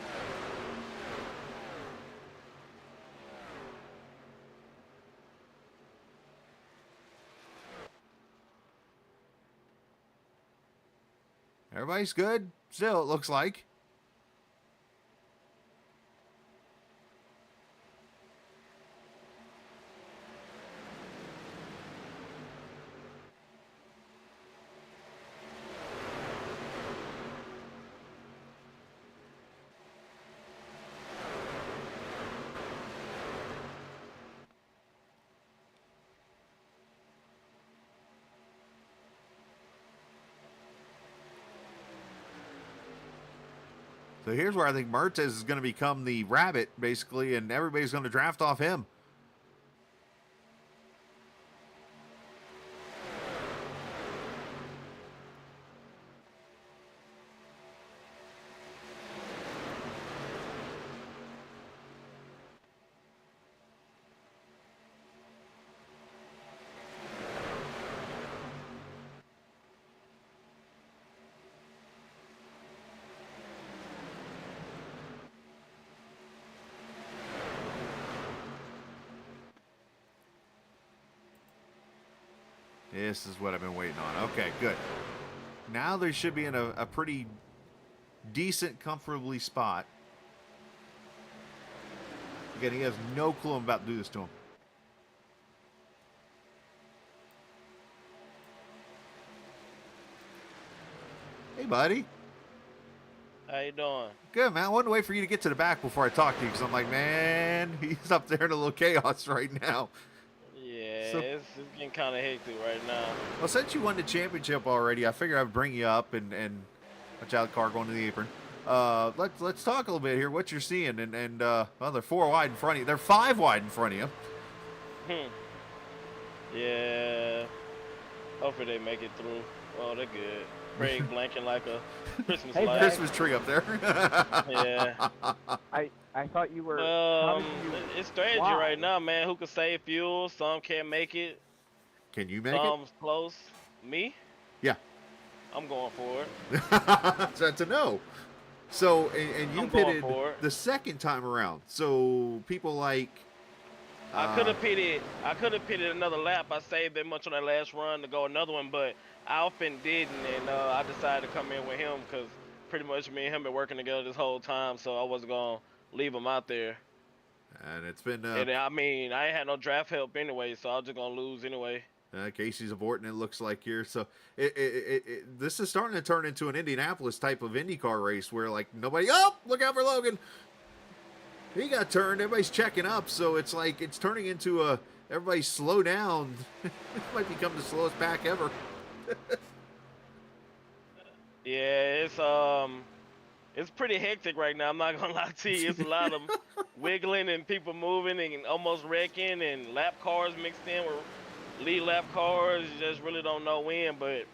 Everybody's good. Still, it looks like. So here's where I think Mertz is going to become the rabbit, basically, and everybody's going to draft off him. This is what I've been waiting on. Okay, good. Now they should be in a pretty decent, comfortably spot. Again, he has no clue I'm about to do this to him. Hey, buddy. How you doing? Good, man. I wanted to wait for you to get to the back before I talk to you, because I'm like, man, he's up there in a little chaos right now. Yeah, So- it's getting kind of hectic right now. Well, since you won the championship already, I figured I'd bring you up and watch out, car going to the apron. Let's talk a little bit here. What you're seeing, and well, they're 4 wide in front of you. They're 5 wide in front of you. Yeah. Hopefully they make it through. Oh, they're good. Craig blanking like a Christmas Hey, light. Christmas tree up there. Yeah. I thought you were. Well, How did you? it's strategy Why? right now, man. Who can save fuel? Some can't make it. Can you make it? Some's close. Me? Yeah. I'm going for it. So that's a no. So, and you I'm going pitted for it. the second time around. So people like. I could have pitted. I could have pitted another lap. I saved that much on that last run to go another one, but Alpin didn't, and I decided to come in with him because pretty much me and him been working together this whole time, so I wasn't gonna leave him out there. And it's been. And I mean, I ain't had no draft help anyway, so I was just gonna lose anyway. Casey's aborting, it looks like here. So this is starting to turn into an Indianapolis type of IndyCar race where, like, nobody, oh, look out for Logan. He got turned. Everybody's checking up. So it's like it's turning into a everybody slow down. It might become the slowest pack ever. Yeah, it's pretty hectic right now. I'm not gonna lie to you. It's a lot of wiggling and people moving and almost wrecking and lap cars mixed in with lead lap cars. You just really don't know when, but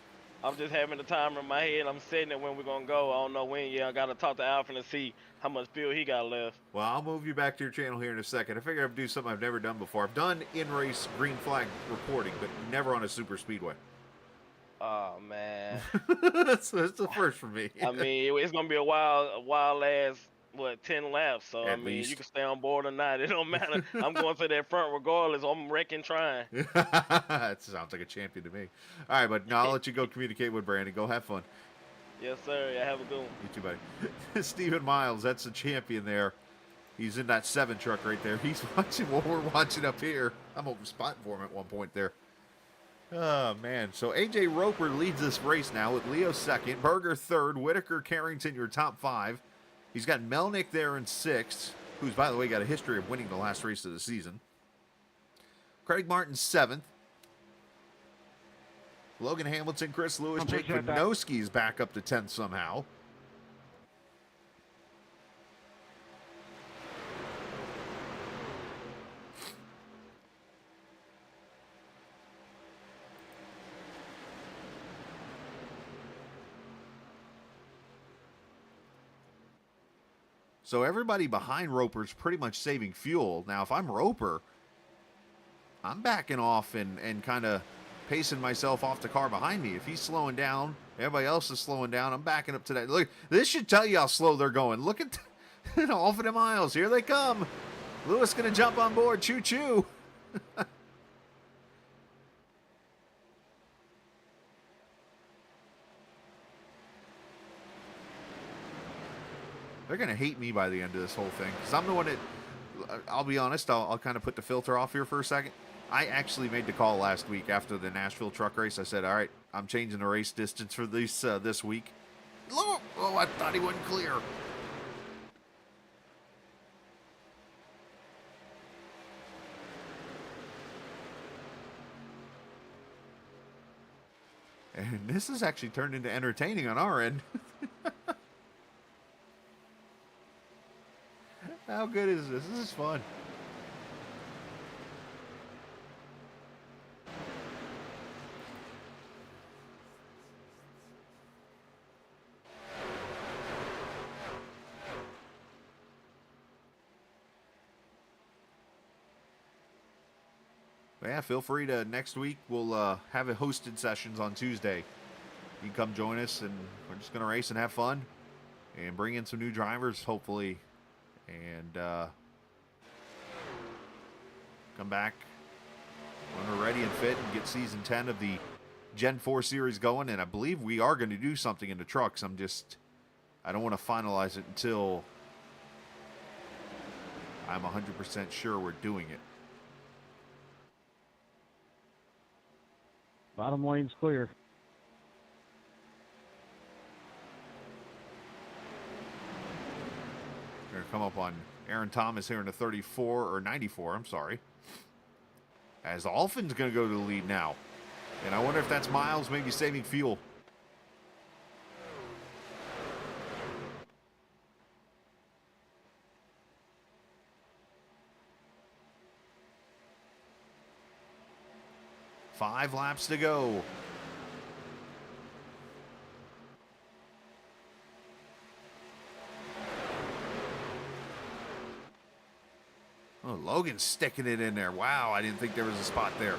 I'm just having the timer in my head. I'm setting it when we're gonna go. I don't know when yet. I gotta talk to Alvin to see how much fuel he got left. Well, I'll move you back to your channel here in a second. I figure I'd do something I've never done before. I've done in-race green flag reporting, but never on a super speedway. Oh man. That's the first for me. I mean, it's gonna be a wild ass 10 laps. So At I mean, least. you can stay on board or not. It don't matter. I'm going to that front regardless. I'm wrecking trying. That sounds like a champion to me. All right, but now I'll let you go communicate with Brandon. Go have fun. Yes, sir. Yeah, have a good one. You too, buddy. Stephen Miles, that's the champion there. He's in that 7 truck right there. He's watching what we're watching up here. I'm over spotting for him at one point there. Oh, man. So A.J. Roper leads this race now with Leo second, Berger third, Whitaker, Carrington, your top 5. He's got Melnick there in 6th, who's, by the way, got a history of winning the last race of the season. Craig Martin 7th. Logan Hamilton, Chris Lewis, Jake Pinoski is back up to 10th somehow. So everybody behind Roper's pretty much saving fuel. Now, if I'm Roper, I'm backing off and kind of pacing myself off the car behind me. If he's slowing down, everybody else is slowing down. I'm backing up to that. Look, this should tell you how slow they're going. Look at off of the miles. Here they come. Lewis going to jump on board. Choo-choo. They're going to hate me by the end of this whole thing. Because I'm the one that, I'll be honest, I'll kind of put the filter off here for a second. I actually made the call last week after the Nashville truck race. I said, all right, I'm changing the race distance for this week. Oh, I thought he wasn't clear. And this has actually turned into entertaining on our end. How good is this? This is fun. Yeah, feel free to, next week, we'll have a hosted sessions on Tuesday. You can come join us, and we're just going to race and have fun and bring in some new drivers, hopefully. And come back when we're ready and fit and get season 10 of the Gen 4 series going. And I believe we are going to do something in the trucks. I don't want to finalize it until I'm 100% sure we're doing it. Bottom lane's clear. We're going to come up on Aaron Thomas here in the 34, or 94, I'm sorry. As Alfin's going to go to the lead now. And I wonder if that's Miles maybe saving fuel. Five laps to go. Logan's sticking it in there. Wow, I didn't think there was a spot there.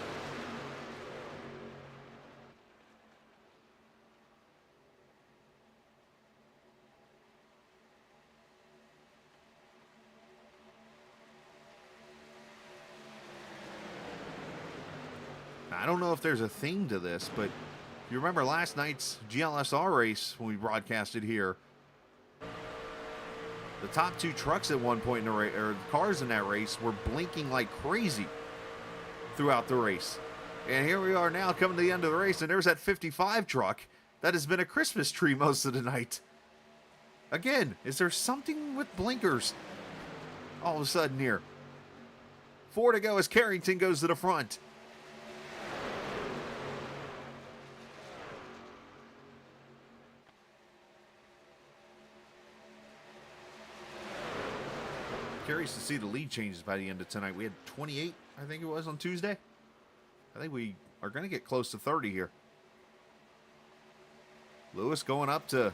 I don't know if there's a theme to this, but you remember last night's GLSR race when we broadcasted here, the top two trucks at one point in the race, or the cars in that race, were blinking like crazy throughout the race. And here we are now coming to the end of the race, and there's that 55 truck that has been a Christmas tree most of the night. Again, is there something with blinkers all of a sudden here? 4 to go as Carrington goes to the front. Curious to see the lead changes by the end of tonight. We had 28, I think it was, on Tuesday. I think we are going to get close to 30 here. Lewis going up to,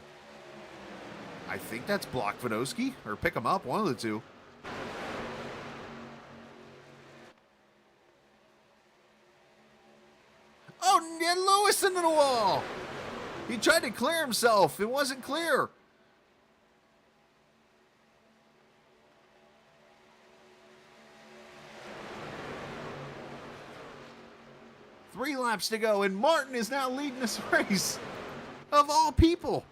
I think that's Block Vidoski, or pick him up, one of the two. Oh, and Lewis into the wall. He tried to clear himself. It wasn't clear. Three laps to go, and Martin is now leading this race. Of all people.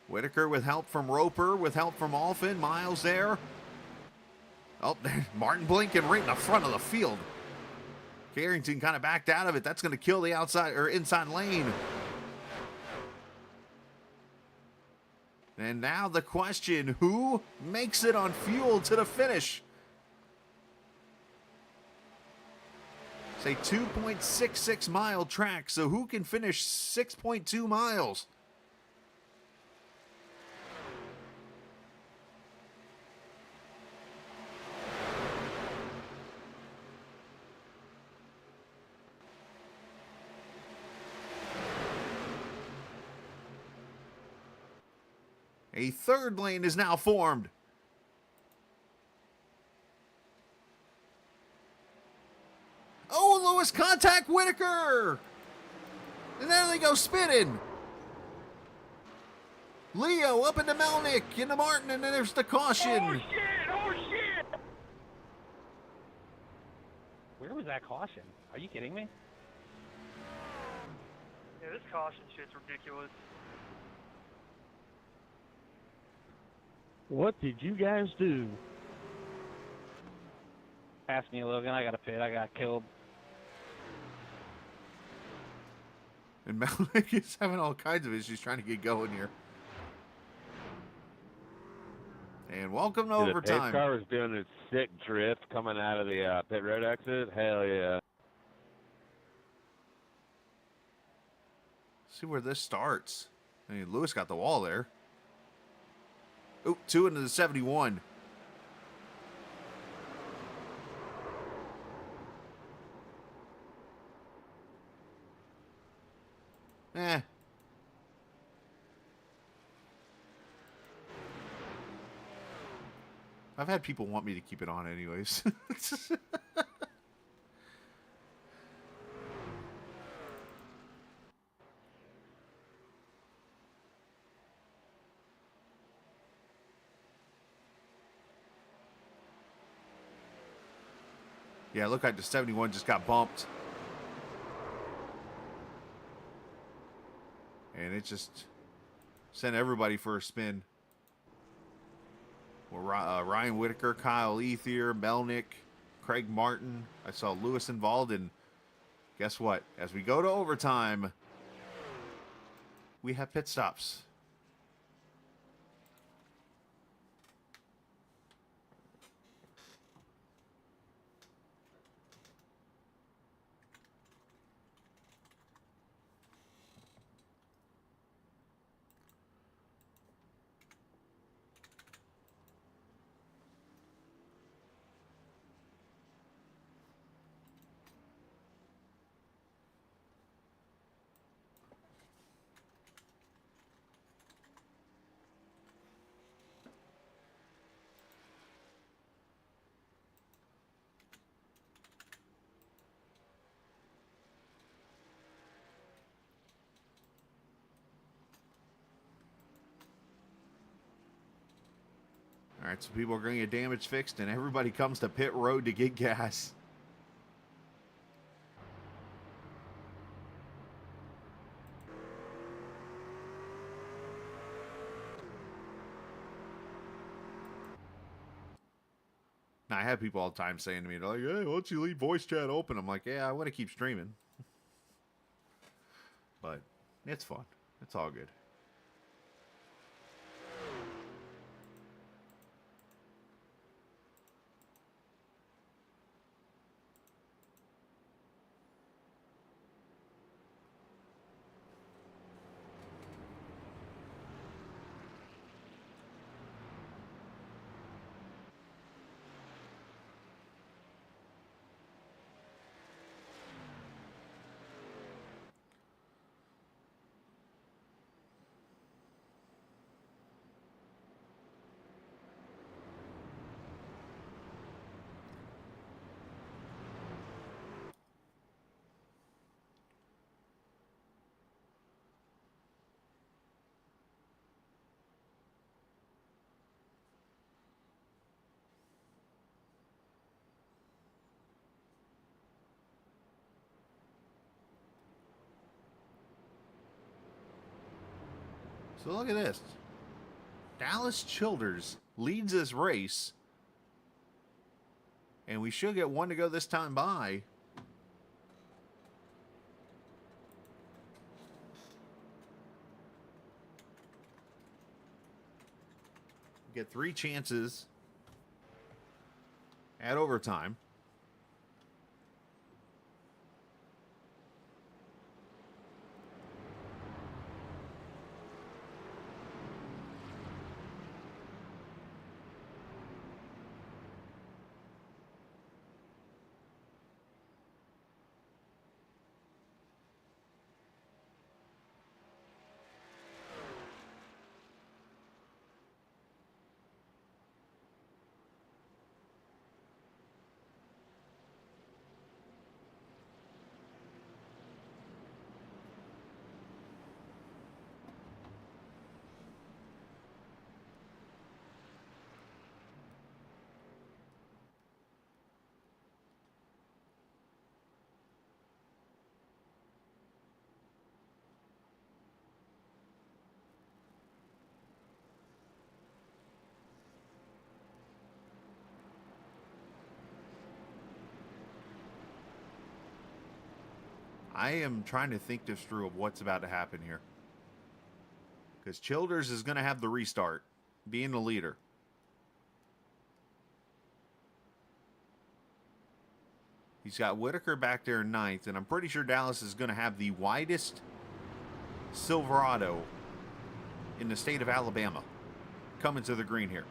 Whitaker with help from Roper, with help from Alfin. Miles there. Oh, Martin blinking right in the front of the field. Carrington kind of backed out of it. That's going to kill the outside or inside lane. And now the question, who makes it on fuel to the finish? It's a 2.66 mile track, so who can finish 6.2 miles? A third lane is now formed. Oh, Lewis contact Whitaker. And there they go spinning. Leo up into Melnick, into Martin, and then there's the caution. Oh shit! Oh shit! Where was that caution? Are you kidding me? Yeah, this caution shit's ridiculous. What did you guys do? Pass me, Logan. I got a pit. I got killed. And Melnick is having all kinds of issues trying to get going here. And welcome to overtime. The pace car was doing its sick drift coming out of the pit road exit. Hell yeah. See where this starts. I mean, Lewis got the wall there. Oh, 2 into the 71. I've had people want me to keep it on anyways. Yeah, it looked like the 71 just got bumped. And it just sent everybody for a spin. Well, Ryan Whitaker, Kyle Ethier, Melnick, Craig Martin. I saw Lewis involved, and guess what? As we go to overtime, we have pit stops. All right, so people are going to get damage fixed, and everybody comes to pit road to get gas. Now, I have people all the time saying to me, they're like, hey, why don't you leave voice chat open? I'm like, yeah, I want to keep streaming. But it's fun. It's all good. So look at this. Dallas Childers leads this race. And we should get one to go this time by. Get 3 chances at overtime. I am trying to think this through of what's about to happen here. Because Childers is going to have the restart, being the leader. He's got Whitaker back there in 9th, and I'm pretty sure Dallas is going to have the widest Silverado in the state of Alabama coming to the green here.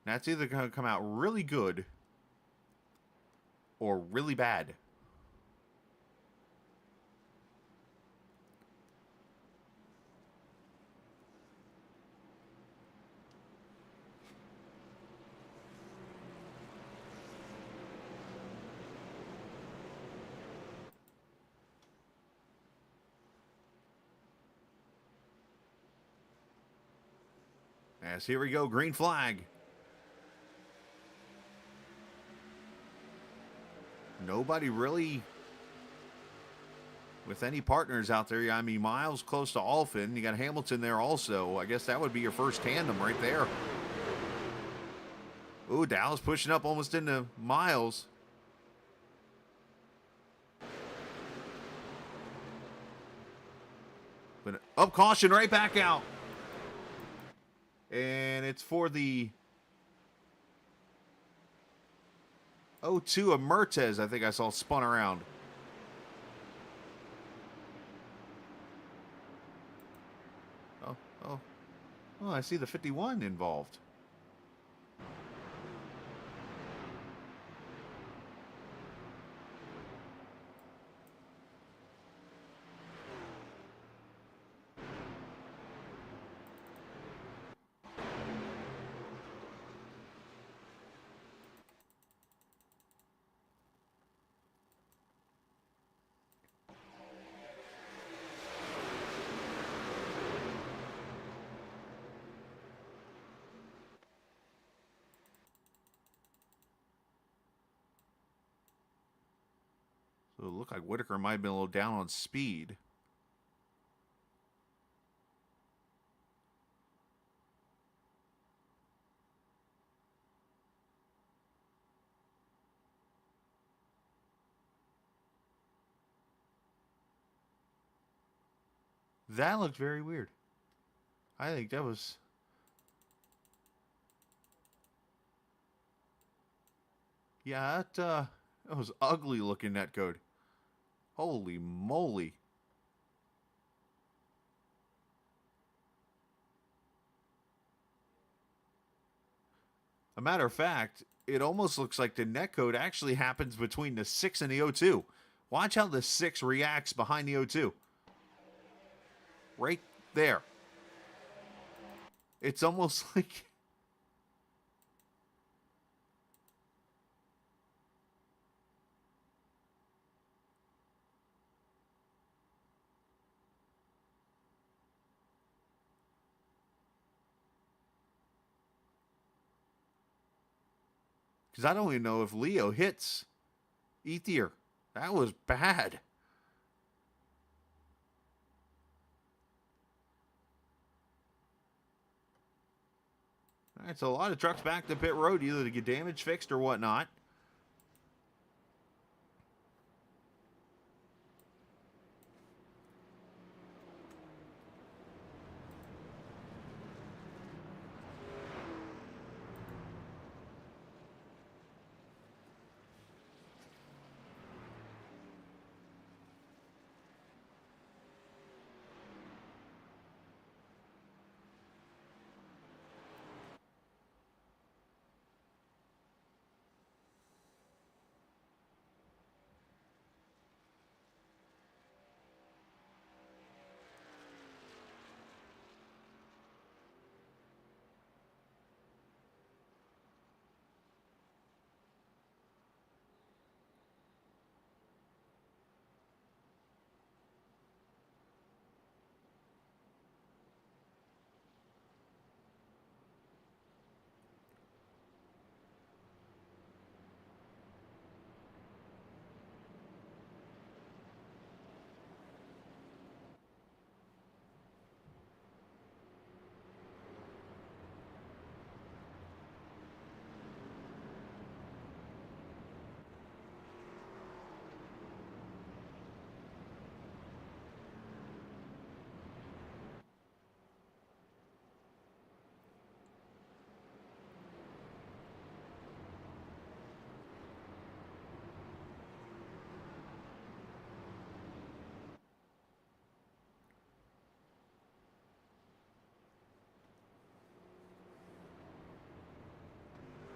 That's either going to come out really good or really bad. Yes, here we go, green flag. Nobody really with any partners out there. I mean, Miles close to Alphin. You got Hamilton there also. I guess that would be your first tandem right there. Ooh, Dallas pushing up almost into Miles. But up caution right back out. And it's for the 0-2 of Mertez, I think I saw spun around. Oh, I see the 51 involved. It looked like Whitaker might have been a little down on speed. That looked very weird. I think that was... Yeah, that was ugly looking netcode. Holy moly. A matter of fact, it almost looks like the netcode actually happens between the 6 and the O2. Watch how the 6 reacts behind the O2. Right there. It's almost like... Because I don't even know if Leo hits Ethier. That was bad. All right, so a lot of trucks back to pit road, either to get damage fixed or whatnot.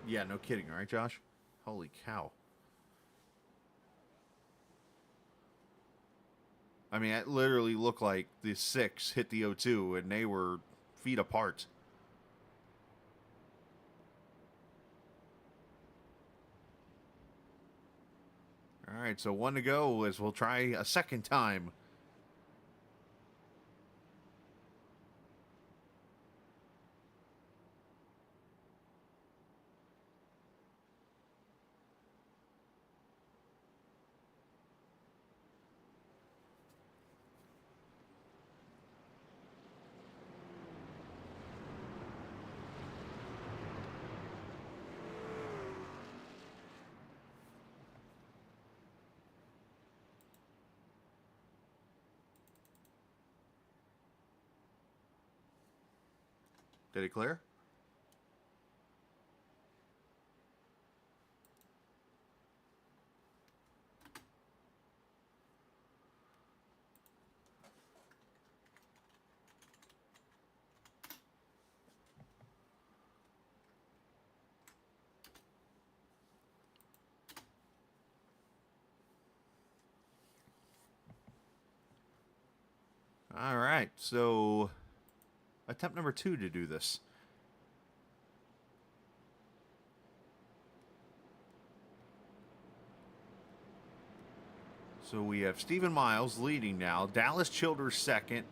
Yeah, no kidding, all right, Josh? Holy cow. I mean, it literally looked like the 6 hit the O2, and they were feet apart. All right, so 1 to go as we'll try a second time. Did it clear? All right, so attempt number 2 to do this. So we have Stephen Miles leading now, Dallas Childers second,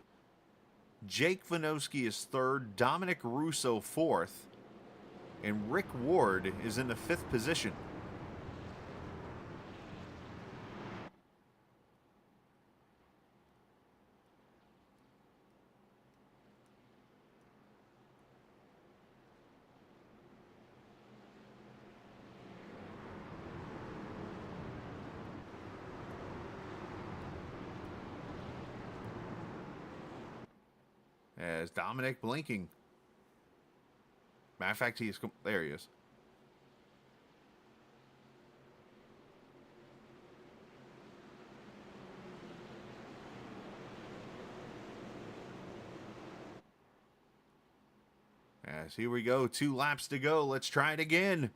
Jake Vinosky is third, Dominic Russo fourth, and Rick Ward is in the 5th position. As Dominic blinking. Matter of fact, there he is. As here we go, 2 laps to go. Let's try it again.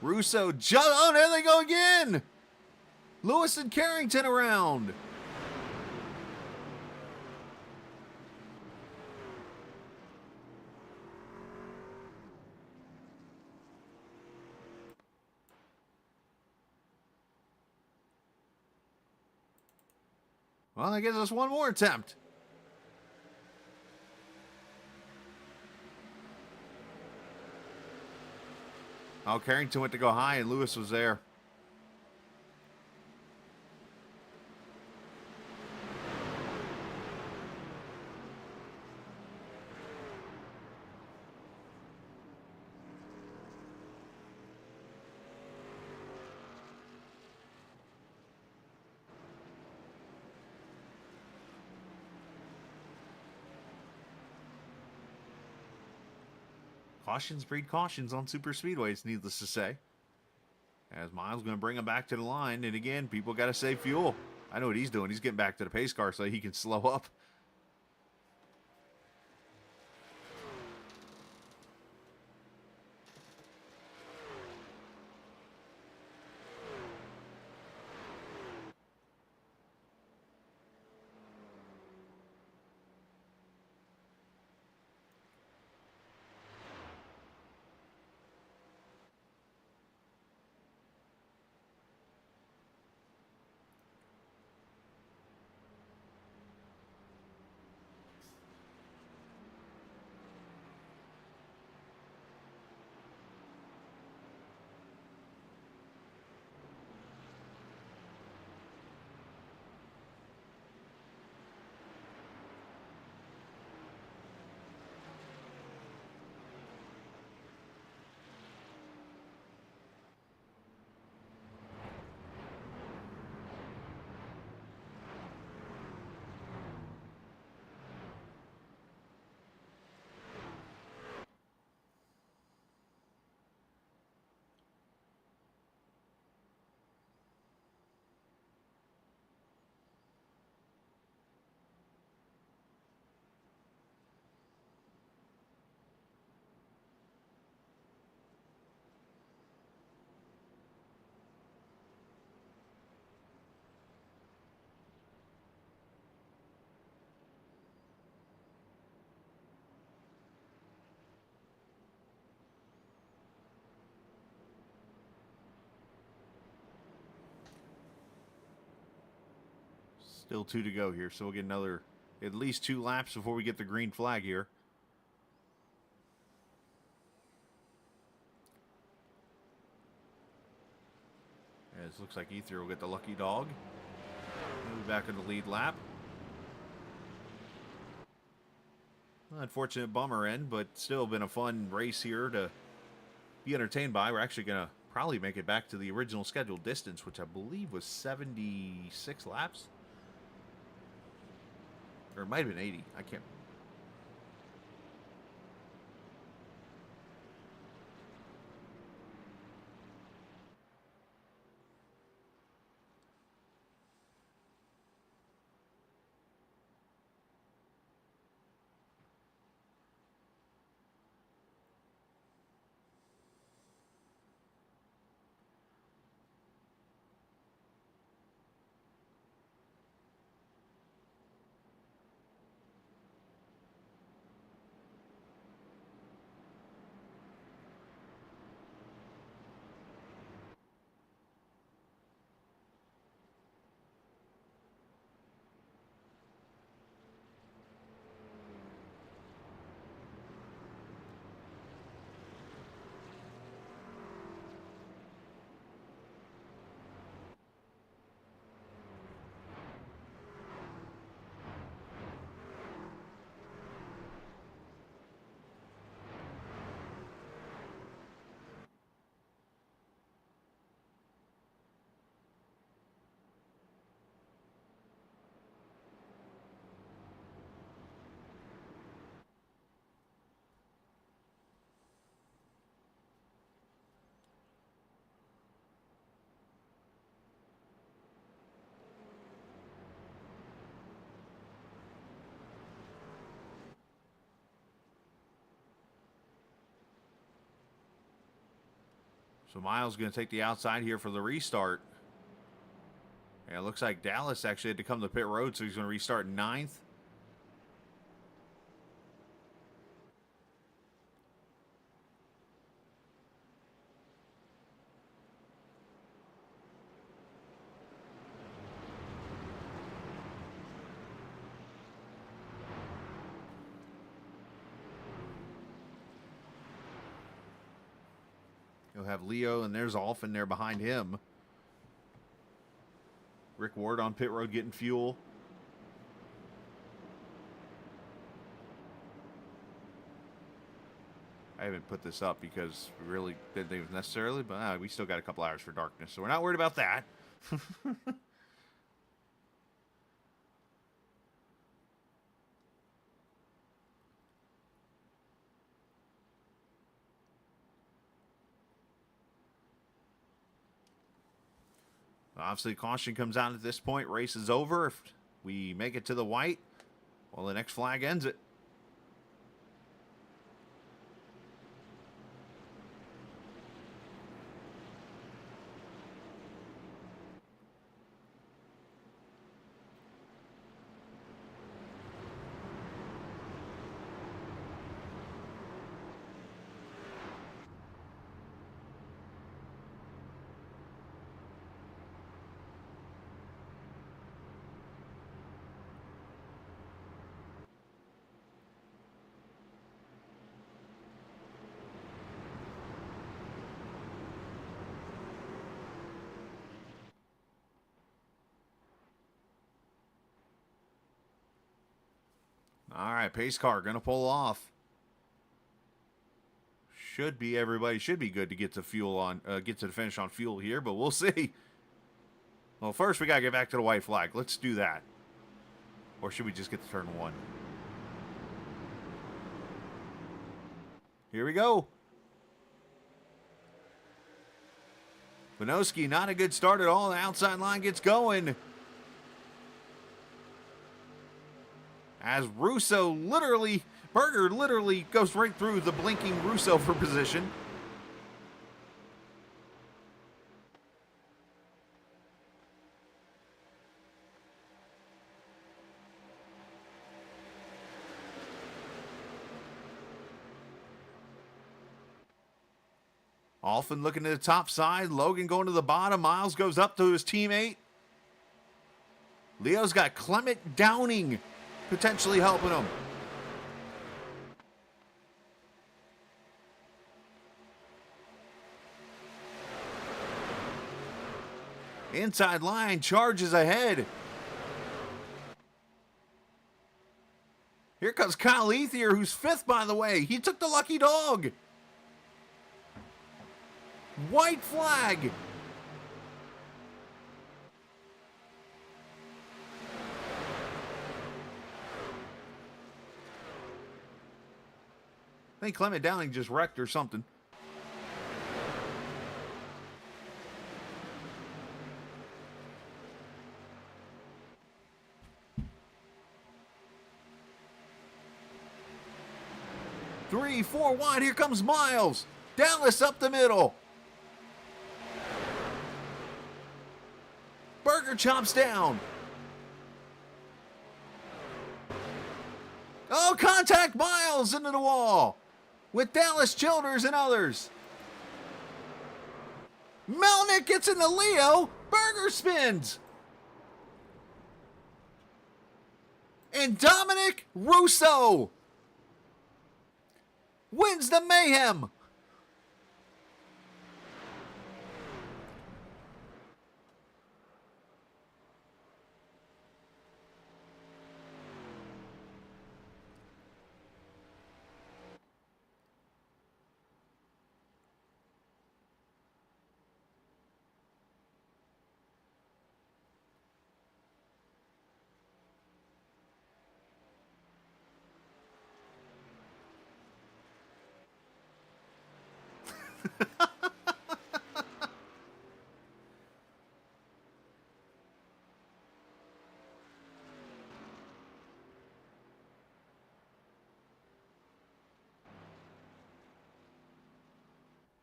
Russo, oh, there they go again. Lewis and Carrington around. Well, that gives us one more attempt. Oh, Carrington went to go high and Lewis was there. Cautions breed cautions on super speedways, needless to say. As Miles going to bring him back to the line. And again, people got to save fuel. I know what he's doing. He's getting back to the pace car so he can slow up. Still 2 to go here, so we'll get another at least 2 laps before we get the green flag here. As looks like Ether will get the lucky dog. He'll be back in the lead lap. Unfortunate bummer end, but still been a fun race here to be entertained by. We're actually going to probably make it back to the original scheduled distance, which I believe was 76 laps. Or it might have been 80. I can't. So Miles going to take the outside here for the restart. Yeah, it looks like Dallas actually had to come to pit road, so he's going to restart ninth. You'll have Leo, and there's Alphin there behind him. Rick Ward on pit road getting fuel. I haven't put this up because we really didn't think it was necessarily, but we still got a couple hours for darkness, so we're not worried about that. Obviously, caution comes out at this point. Race is over. If we make it to the white, well, the next flag ends it. All right, pace car going to pull off. Everybody should be good to get to fuel on, get to the finish on fuel here, but we'll see. Well, first we got to get back to the white flag. Let's do that. Or should we just get to turn one? Here we go. Vinoski, not a good start at all. The outside line gets going. As Berger literally goes right through the blinking Russo for position. Alphin looking to the top side. Logan going to the bottom. Miles goes up to his teammate. Leo's got Clement Downing potentially helping him. Inside line charges ahead. Here comes Kyle Ethier, who's fifth, by the way. He took the lucky dog. White flag. I think Clement Downing just wrecked or something. Three, four wide. Here comes Miles. Dallas up the middle. Berger chops down. Oh, contact Miles into the wall with Dallas Childers and others. Melnick gets into Leo. Berger spins. And Dominic Russo wins the mayhem.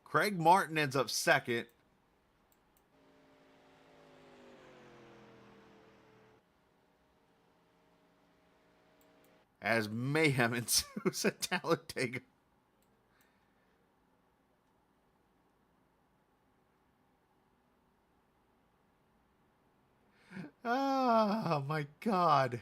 Craig Martin ends up second. As mayhem ensues at Talladega. Oh my God.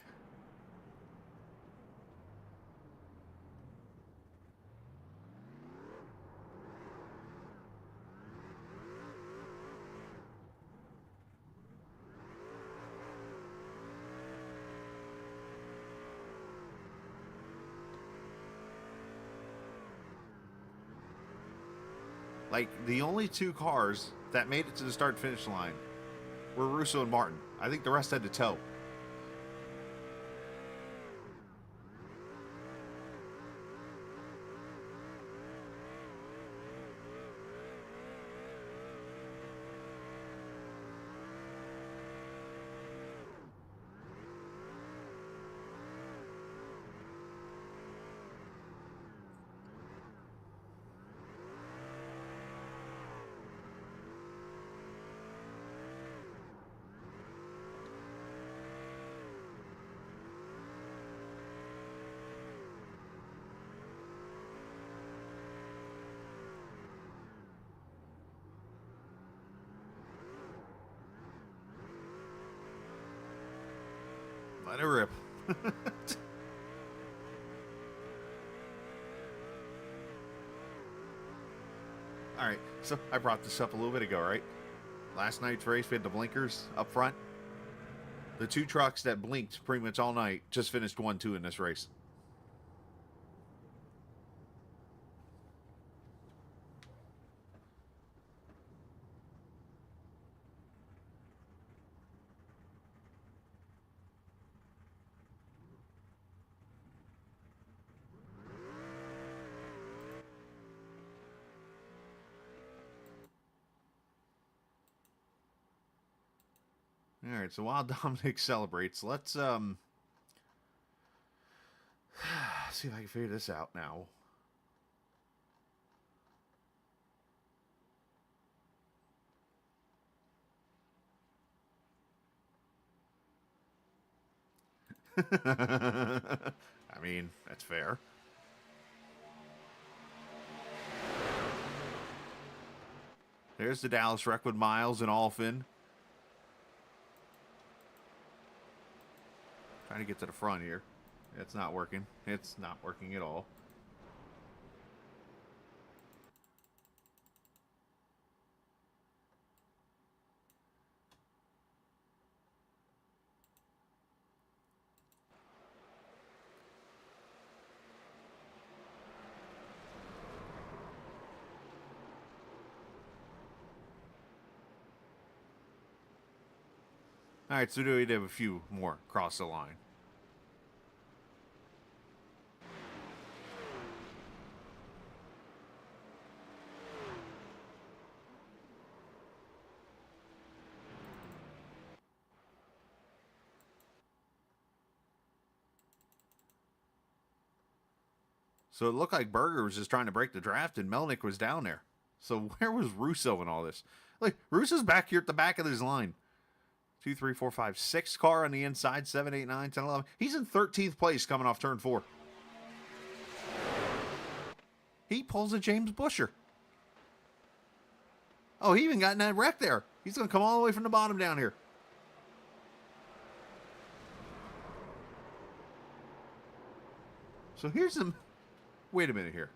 Like, the only two cars that made it to the start-finish line were Russo and Martin. I think the rest had to tow. Let it rip. Alright, so I brought this up a little bit ago, right? Last night's race, we had the blinkers up front. The two trucks that blinked pretty much all night just finished 1-2 in this race. All right, so while Dominic celebrates, let's see if I can figure this out now. I mean, that's fair. There's the Dallas wreck with Miles and Alfin. Trying to get to the front here. It's not working. It's not working at all. All right, so we have a few more across the line. So it looked like Berger was just trying to break the draft, and Melnick was down there. So where was Russo in all this? Like, Russo's back here at the back of his line. 2, 3, 4, 5, 6 car on the inside. 7, 8, 9, 10, 11. He's in 13th place coming off turn 4. He pulls a James Busher. Oh, he even got in that wreck there. He's going to come all the way from the bottom down here. So here's some... Wait a minute here.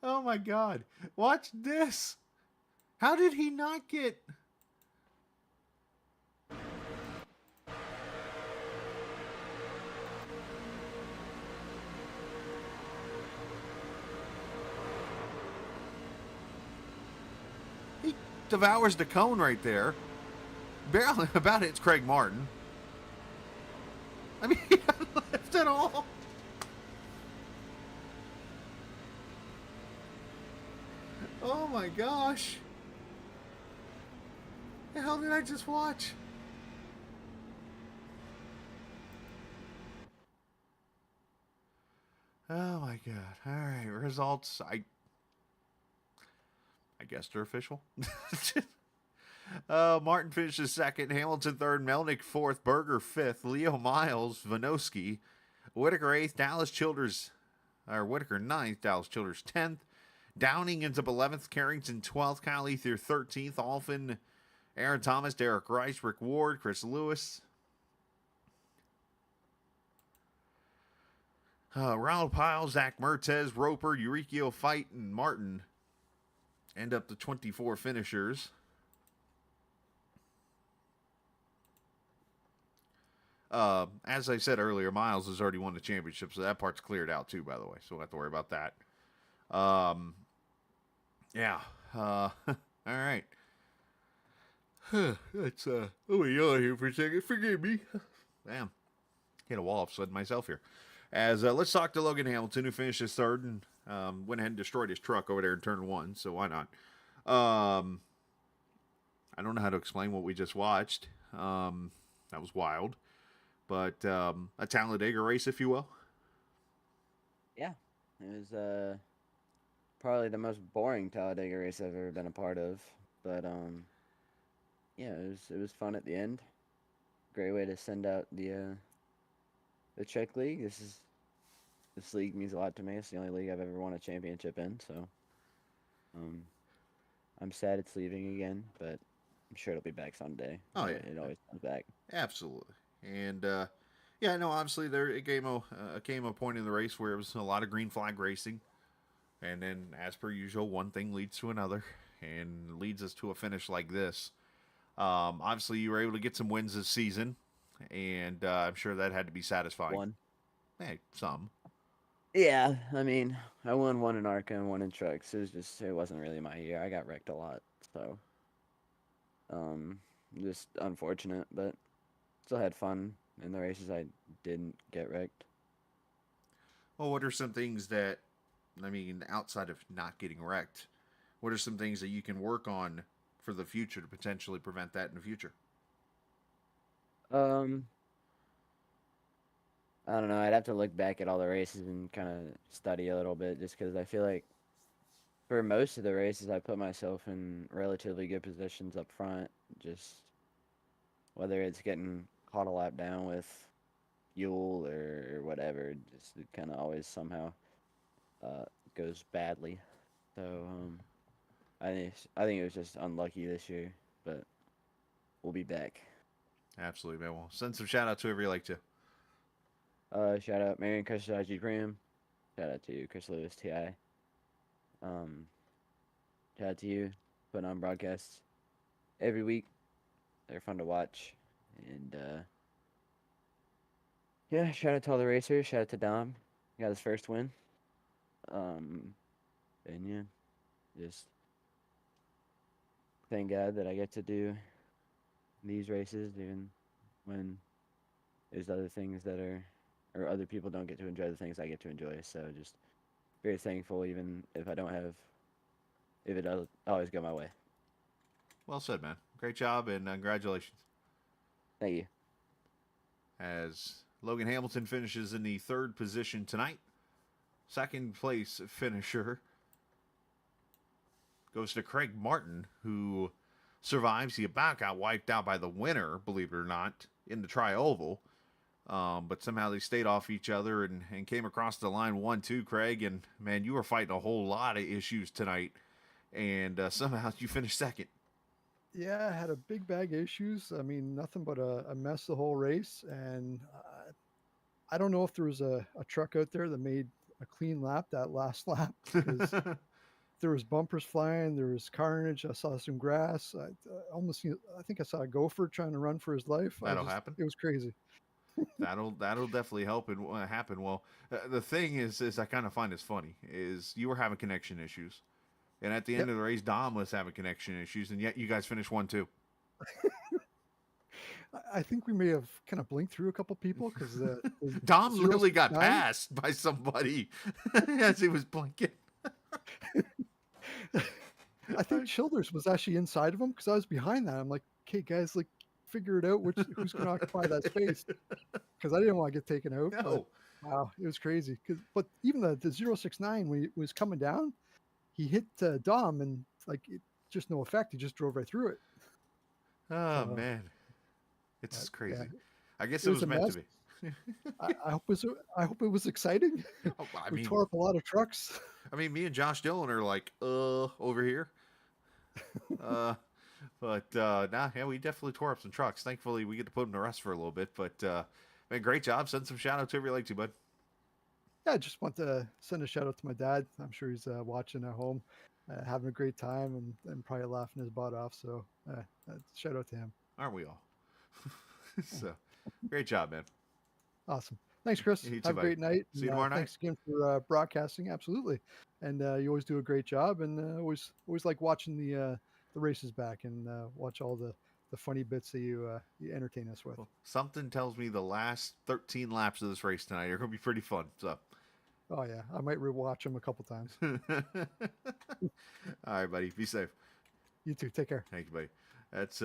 Oh my God. Watch this. How did he not get... He devours the cone right there. Barely about it, it's Craig Martin. I mean, he doesn't lift at all. Oh my gosh. The hell did I just watch? Oh my god. All right, results. I guess they're official. Martin finishes second, Hamilton third, Melnick fourth, Berger fifth, Leo Miles, Vanoski, Whitaker eighth, Whitaker ninth, Dallas Childers 10th, Downing ends up 11th, Carrington 12th, Kyle Ether 13th, Alphin, Aaron Thomas, Derek Rice, Rick Ward, Chris Lewis, Ronald Pyle, Zach Mertez, Roper, Eurykio Fight, and Martin end up the 24 finishers. As I said earlier, Miles has already won the championship, so that part's cleared out too, by the way. So we don't have to worry about that. Yeah. All right. Let's yawn here for a second. Forgive me. Damn. Hit a wall upside myself here. Let's talk to Logan Hamilton, who finished his third and went ahead and destroyed his truck over there in turn one. So why not? I don't know how to explain what we just watched. That was wild. But a Talladega race, if you will. Yeah, it was probably the most boring Talladega race I've ever been a part of. But yeah, it was fun at the end. Great way to send out the Czech League. This league means a lot to me. It's the only league I've ever won a championship in. So I'm sad it's leaving again, but I'm sure it'll be back someday. Oh yeah, it always comes back. Absolutely. And yeah, no, obviously it came a point in the race where it was a lot of green flag racing, and then as per usual, one thing leads to another, and leads us to a finish like this. Obviously, you were able to get some wins this season, and I'm sure that had to be satisfying. One. Hey, some. Yeah, I mean, I won one in ARCA and one in trucks. It wasn't really my year. I got wrecked a lot, so just unfortunate, but still had fun in the races I didn't get wrecked. Well, what are some things that, I mean, outside of not getting wrecked, what are some things that you can work on for the future to potentially prevent that in the future? I don't know. I'd have to look back at all the races and kind of study a little bit, just because I feel like for most of the races, I put myself in relatively good positions up front. Just whether it's getting caught a lap down with fuel or whatever, just it kind of always somehow goes badly. So I think it was just unlucky this year, but we'll be back. Absolutely, man. Well, send some shout out to whoever you like to. Shout out Marion Chris IG Prim. Shout out to Chris Lewis TI. Shout out to you, putting on broadcasts every week. They're fun to watch. And yeah, shout out to all the racers. Shout out to Dom. Got his first win. And yeah, just thank God that I get to do these races even when there's other things that or other people don't get to enjoy the things I get to enjoy. So just very thankful, even if it doesn't always go my way. Well said, man. Great job, and congratulations. Thank you. As Logan Hamilton finishes in the third position tonight. Second place finisher goes to Craig Martin, who survives. He about got wiped out by the winner, believe it or not, in the tri-oval. But somehow they stayed off each other and came across the line 1-2, Craig. And, man, you were fighting a whole lot of issues tonight. And somehow you finished second. Yeah, I had a big bag of issues. I mean, nothing but a mess the whole race. And I don't know if there was a truck out there that made a clean lap that last lap. Because there was bumpers flying. There was carnage. I saw some grass. I think I saw a gopher trying to run for his life. That'll happen. It was crazy. That'll definitely help and happen. Well, the thing is I kind of find this funny is you were having connection issues, and at the end of the race, Dom was having connection issues, and yet you guys finished 1-2. I think we may have kind of blinked through a couple people because Dom literally got passed by somebody as he was blinking. I think Childers was actually inside of him because I was behind that. I'm like, okay, guys, like, figure it out who's going to occupy that space because I didn't want to get taken out. No. Wow, it was crazy. But even the 069 when he was coming down, he hit Dom and like just no effect. He just drove right through it. Oh So, man, it's yeah, crazy. I guess it it was was a meant to mess. be. I hope it was exciting. Oh, I We mean, tore up a lot of trucks. me and Josh Dillon are like, over here. Nah, yeah, we definitely tore up some trucks. Thankfully, we get to put them to rest for a little bit. But man, great job. Send some shout outs whoever you like to, bud. Yeah, I just want to send a shout out to my dad. I'm sure he's watching at home, having a great time and probably laughing his butt off. So shout out to him. Aren't we all? So, great job, man. Awesome. Thanks, Chris. You too, Have a buddy. great night. See you And, tomorrow night. thanks again for broadcasting. Absolutely. And you always do a great job. And always like watching the races back and watch all the funny bits that you entertain us with. Well, something tells me the last 13 laps of this race tonight are going to be pretty fun. So, Oh yeah, I might rewatch them a couple times. all right, buddy. Be safe. You too. Take care. Thank you, buddy. That's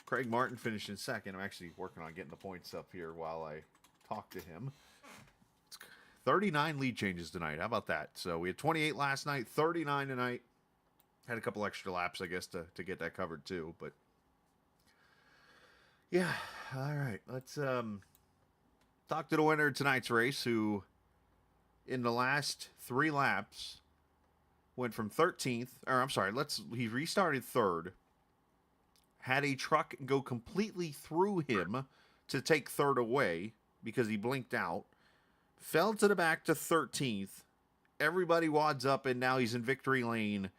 Craig Martin finishing second. I'm actually working on getting the points up here while I talk to him. It's 39 lead changes tonight. How about that? So we had 28 last night, 39 tonight. Had a couple extra laps, I guess, to get that covered too. But yeah, all right. Let's talk to the winner of tonight's race, who in the last 3 laps went from 13th, or I'm sorry, he restarted third, had a truck go completely through him to take third away because he blinked out, fell to the back to 13th. Everybody wads up, and now he's in victory lane.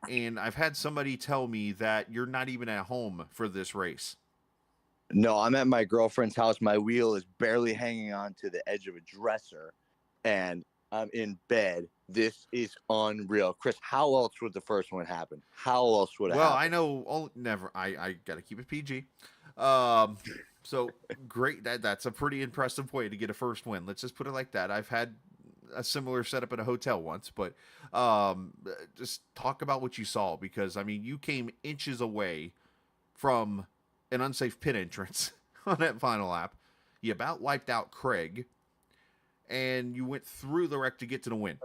And I've had somebody tell me that you're not even at home for this race. No, I'm at my girlfriend's house. My wheel is barely hanging on to the edge of a dresser, and I'm in bed. This is unreal. Chris, how else would the first one happen? How else would it Well, happen? I know, never. I got to keep it PG. So great. That's a pretty impressive way to get a first win. Let's just put it like that. I've had a similar setup at a hotel once, but just talk about what you saw, because I mean, you came inches away from an unsafe pit entrance on that final lap. You about wiped out Craig, and you went through the wreck to get to the win.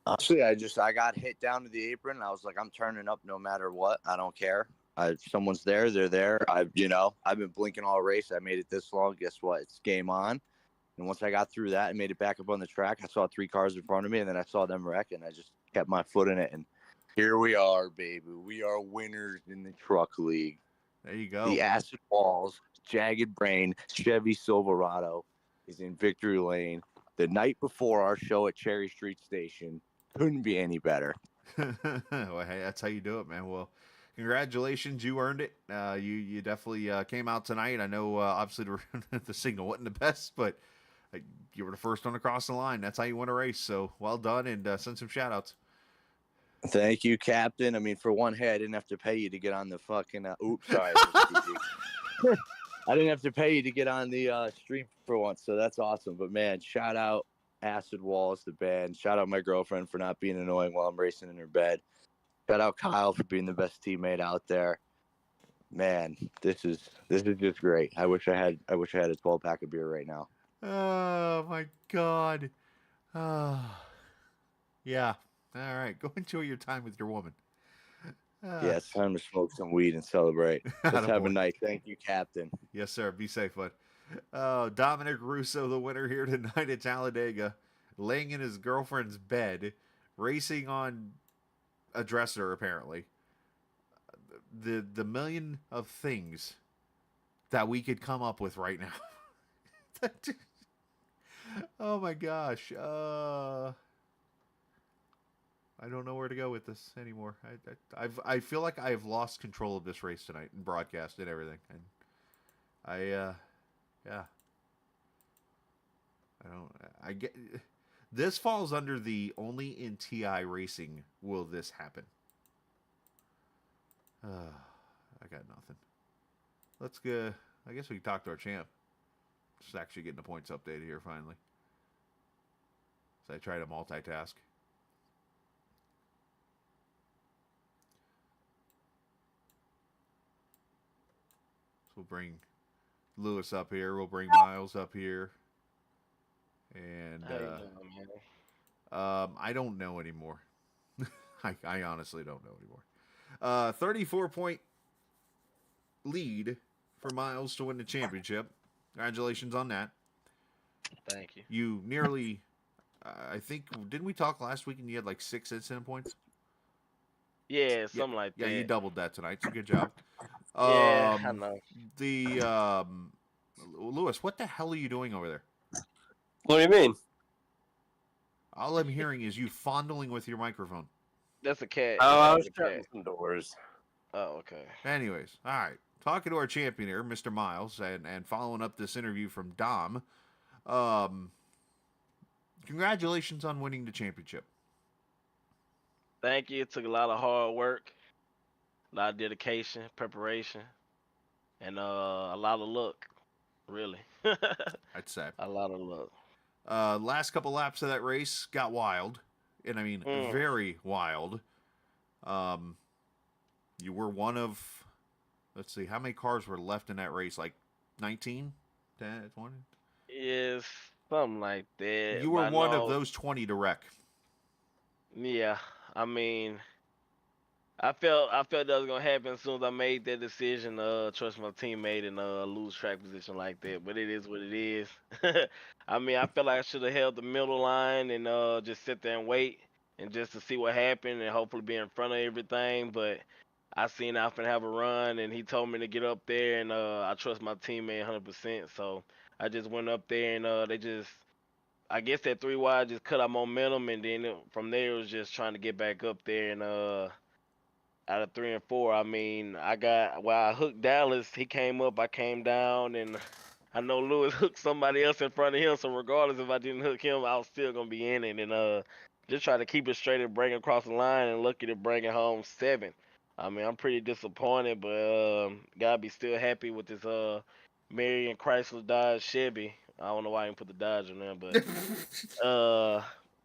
Honestly, I got hit down to the apron. And I was like, I'm turning up no matter what. I don't care. If someone's there, they're there. I've been blinking all race. I made it this long. Guess what? It's game on. And once I got through that and made it back up on the track, I saw 3 cars in front of me, and then I saw them wreck, and I just kept my foot in it. And here we are, baby. We are winners in the truck league. There you go. The Acid Walls, Jagged Brain, Chevy Silverado is in victory lane. The night before our show at Cherry Street Station. Couldn't be any better. Well, hey, that's how you do it, man. Well, congratulations, you earned it. You definitely came out tonight. I know, obviously, the signal wasn't the best, but you were the first one across the line. That's how you win a race. So well done, and send some shout outs. Thank you, Captain. I mean, for one, hey, I didn't have to pay you to get on the fucking. Oops, sorry. I didn't have to pay you to get on the stream for once, so that's awesome. But man, shout out Acid Walls, the band. Shout out my girlfriend for not being annoying while I'm racing in her bed. Shout out Kyle for being the best teammate out there. Man, this is just great. I wish I had a 12-pack of beer right now. Oh my God. Yeah. All right. Go enjoy your time with your woman. Yeah, it's time to smoke some weed and celebrate. Let's have a Attaboy. night. Thank you, Captain. Yes, sir. Be safe, bud. Dominic Russo, the winner here tonight at Talladega, laying in his girlfriend's bed, racing on a dresser, apparently. The million of things that we could come up with right now. Oh my gosh. I don't know where to go with this anymore. I feel like I have lost control of this race tonight and broadcast and everything. And yeah. I get this falls under the only in TI racing will this happen. I got nothing. Let's go. I guess we can talk to our champ. Just actually getting the points updated here finally. So I try to multitask. So we'll bring Lewis up here. We'll bring Miles up here. And How you doing, man? I don't know anymore. I honestly don't know anymore. 34-point lead for Miles to win the championship. Congratulations on that. Thank you. You nearly, I think, didn't we talk last week and you had like 6 incident points? Yeah, something like Yeah, that. you doubled that tonight, so good job. Yeah, I know. Lewis, what the hell are you doing over there? What do you mean? All I'm hearing is you fondling with your microphone. That's a cat. Oh, I was That's a shutting cat. some doors. Oh, okay. Anyways, all right. Talking to our champion here, Mr. Miles, and following up this interview from Dom. Congratulations on winning the championship. Thank you. It took a lot of hard work, a lot of dedication, preparation, and a lot of luck. Really. I'd say. A lot of luck. Last couple laps of that race got wild, and I mean very wild. You were one of, let's see, how many cars were left in that race? Like 19, 10, 20? Yes, something like that. You were But one of no, those 20 to wreck. Yeah, I mean, I felt that was gonna happen as soon as I made that decision. Trust my teammate and lose track position like that. But it is what it is. I mean, I felt like I should have held the middle line and just sit there and wait and just to see what happened and hopefully be in front of everything. But I seen I finna have a run and he told me to get up there and I trust my teammate 100%. So I just went up there and they just I guess that 3 wide just cut our momentum, and then from there it was just trying to get back up there. And out of 3 and 4, I mean, I hooked Dallas. He came up, I came down, and I know Lewis hooked somebody else in front of him. So regardless if I didn't hook him, I was still gonna be in it. And just try to keep it straight and bring it across the line, and lucky to bring it home 7. I mean, I'm pretty disappointed, but gotta be still happy with this Marion Chrysler Dodge Chevy. I don't know why I didn't put the Dodge in there, but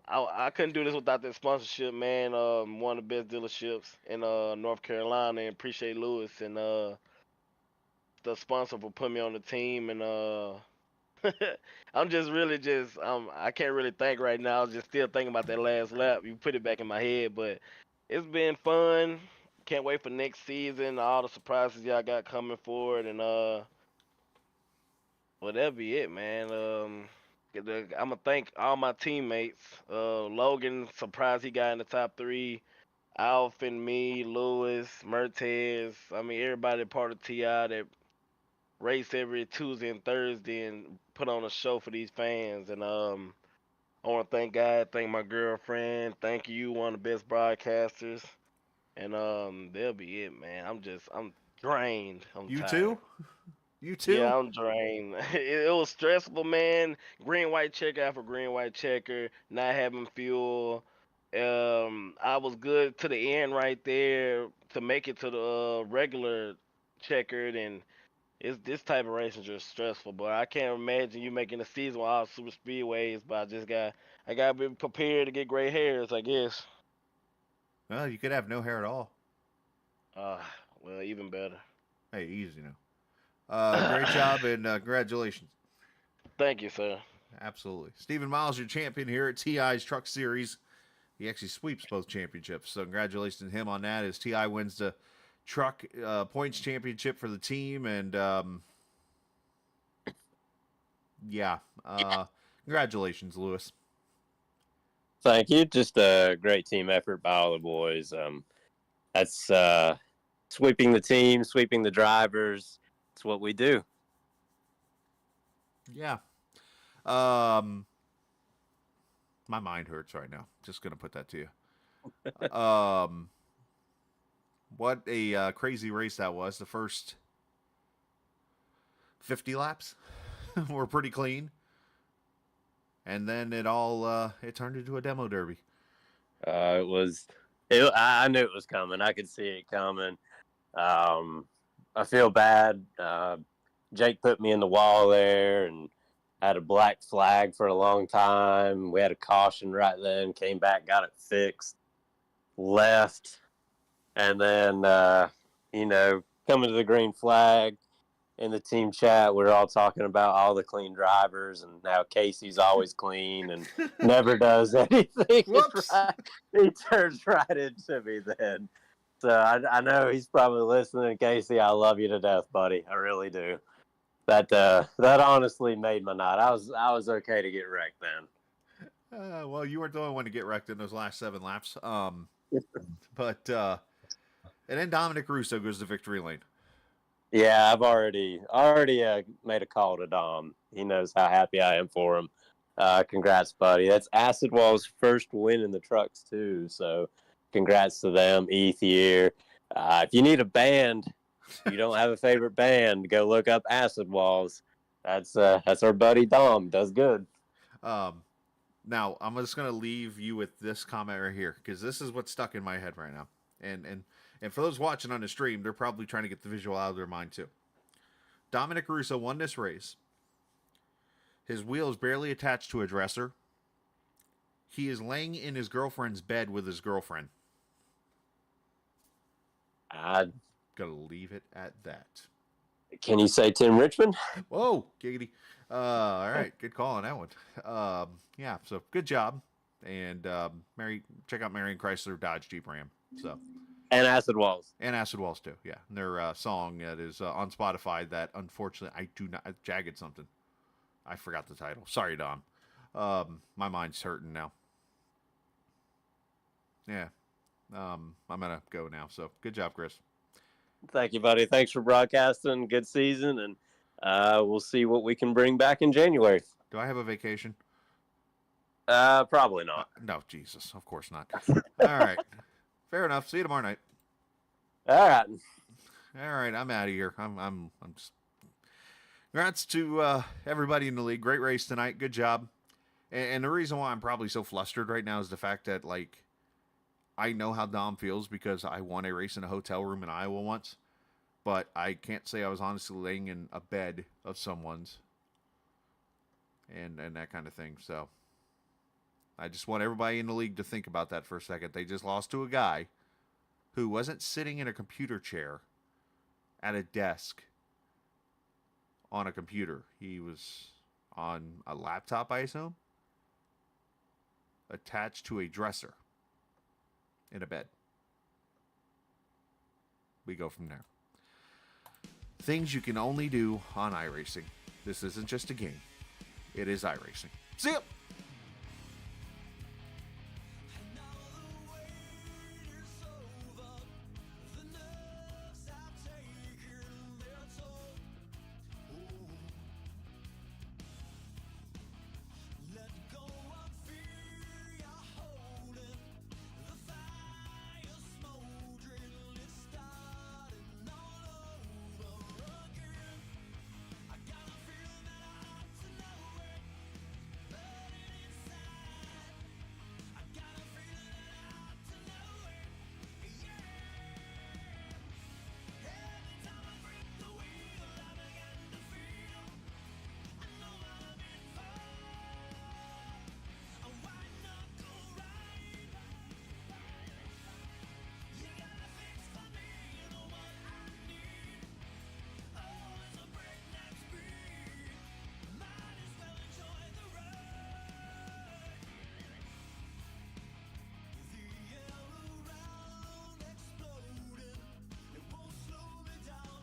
I couldn't do this without that sponsorship, man. One of the best dealerships in North Carolina, and appreciate Lewis and the sponsor for putting me on the team. And I'm just really just I can't really think right now. I was just still thinking about that last lap. You put it back in my head, but it's been fun. Can't wait for next season. All the surprises y'all got coming forward, and well, that'll be it, man. I'm gonna thank all my teammates. Logan, surprised he got in the top 3. Alf and me, Lewis, Mertez. I mean, everybody part of TI that race every Tuesday and Thursday and put on a show for these fans. And I want to thank God, thank my girlfriend, thank you, one of the best broadcasters. And that'll be it, man. I'm drained. I'm You tired. too? You too? Yeah, I'm drained. It was stressful, man. Green white checker after green white checker, not having fuel. I was good to the end right there to make it to the regular checkered, and it's this type of racing just stressful. But I can't imagine you making a season with all super speedways. But I gotta be prepared to get gray hairs, I guess. Well, you could have no hair at all. Well, even better. Hey, easy now. Great job and congratulations. Thank you, sir. Absolutely. Stephen Miles, your champion here at TI's Truck Series. He actually sweeps both championships, so congratulations to him on that as TI wins the Truck Points Championship for the team. And, congratulations, Lewis. Thank you. Just a great team effort by all the boys. That's sweeping the team, sweeping the drivers. It's what we do. Yeah. My mind hurts right now. Just going to put that to you. What a crazy race that was. The first 50 laps were pretty clean. And then it turned into a demo derby. I knew it was coming. I could see it coming. I feel bad. Jake put me in the wall there and had a black flag for a long time. We had a caution right then, came back, got it fixed, left. And then, coming to the green flag, in the team chat, we're all talking about all the clean drivers and how Casey's always clean and never does anything Whoops. right. He turns right into me then. So I know he's probably listening. Casey, I love you to death, buddy. I really do. That honestly made my night. I was okay to get wrecked then. Well, you weren't the only one to get wrecked in those last 7 laps. But and then Dominic Russo goes to victory lane. Yeah, I've already made a call to Dom. He knows how happy I am for him. Congrats, buddy. That's Acid Wall's first win in the trucks too. So, congrats to them, Ethier. If you need a band, you don't have a favorite band, go look up Acid Walls. That's our buddy Dom. Does good. Now I'm just gonna leave you with this comment right here because this is what's stuck in my head right now, and for those watching on the stream, they're probably trying to get the visual out of their mind too. Dominic Russo won this race. His wheel is barely attached to a dresser. He is laying in his girlfriend's bed with his girlfriend. I gotta leave it at that. Can you say Tim Richmond? Whoa, giggity. All right, good call on that one. Yeah, so good job. And check out Marion Chrysler Dodge Jeep Ram. So and Acid Walls. And Acid Walls too, yeah. And their song that is on Spotify that unfortunately I do not Jagged something. I forgot the title. Sorry, Dom. My mind's hurting now. Yeah. I'm gonna go now. So good job, Chris. Thank you, buddy. Thanks for broadcasting. Good season, and we'll see what we can bring back in January. Do I have a vacation? Probably not. No, Jesus, of course not. All right, fair enough. See you tomorrow night. All right. All right, I'm out of here. I'm just. Congrats to everybody in the league. Great race tonight. Good job. And the reason why I'm probably so flustered right now is the fact that like. I know how Dom feels because I won a race in a hotel room in Iowa once, but I can't say I was honestly laying in a bed of someone's and that kind of thing. So I just want everybody in the league to think about that for a second. They just lost to a guy who wasn't sitting in a computer chair at a desk on a computer. He was on a laptop, I assume, attached to a dresser. In a bed. We go from there. Things you can only do on iRacing. This isn't just a game. It is iRacing. See ya!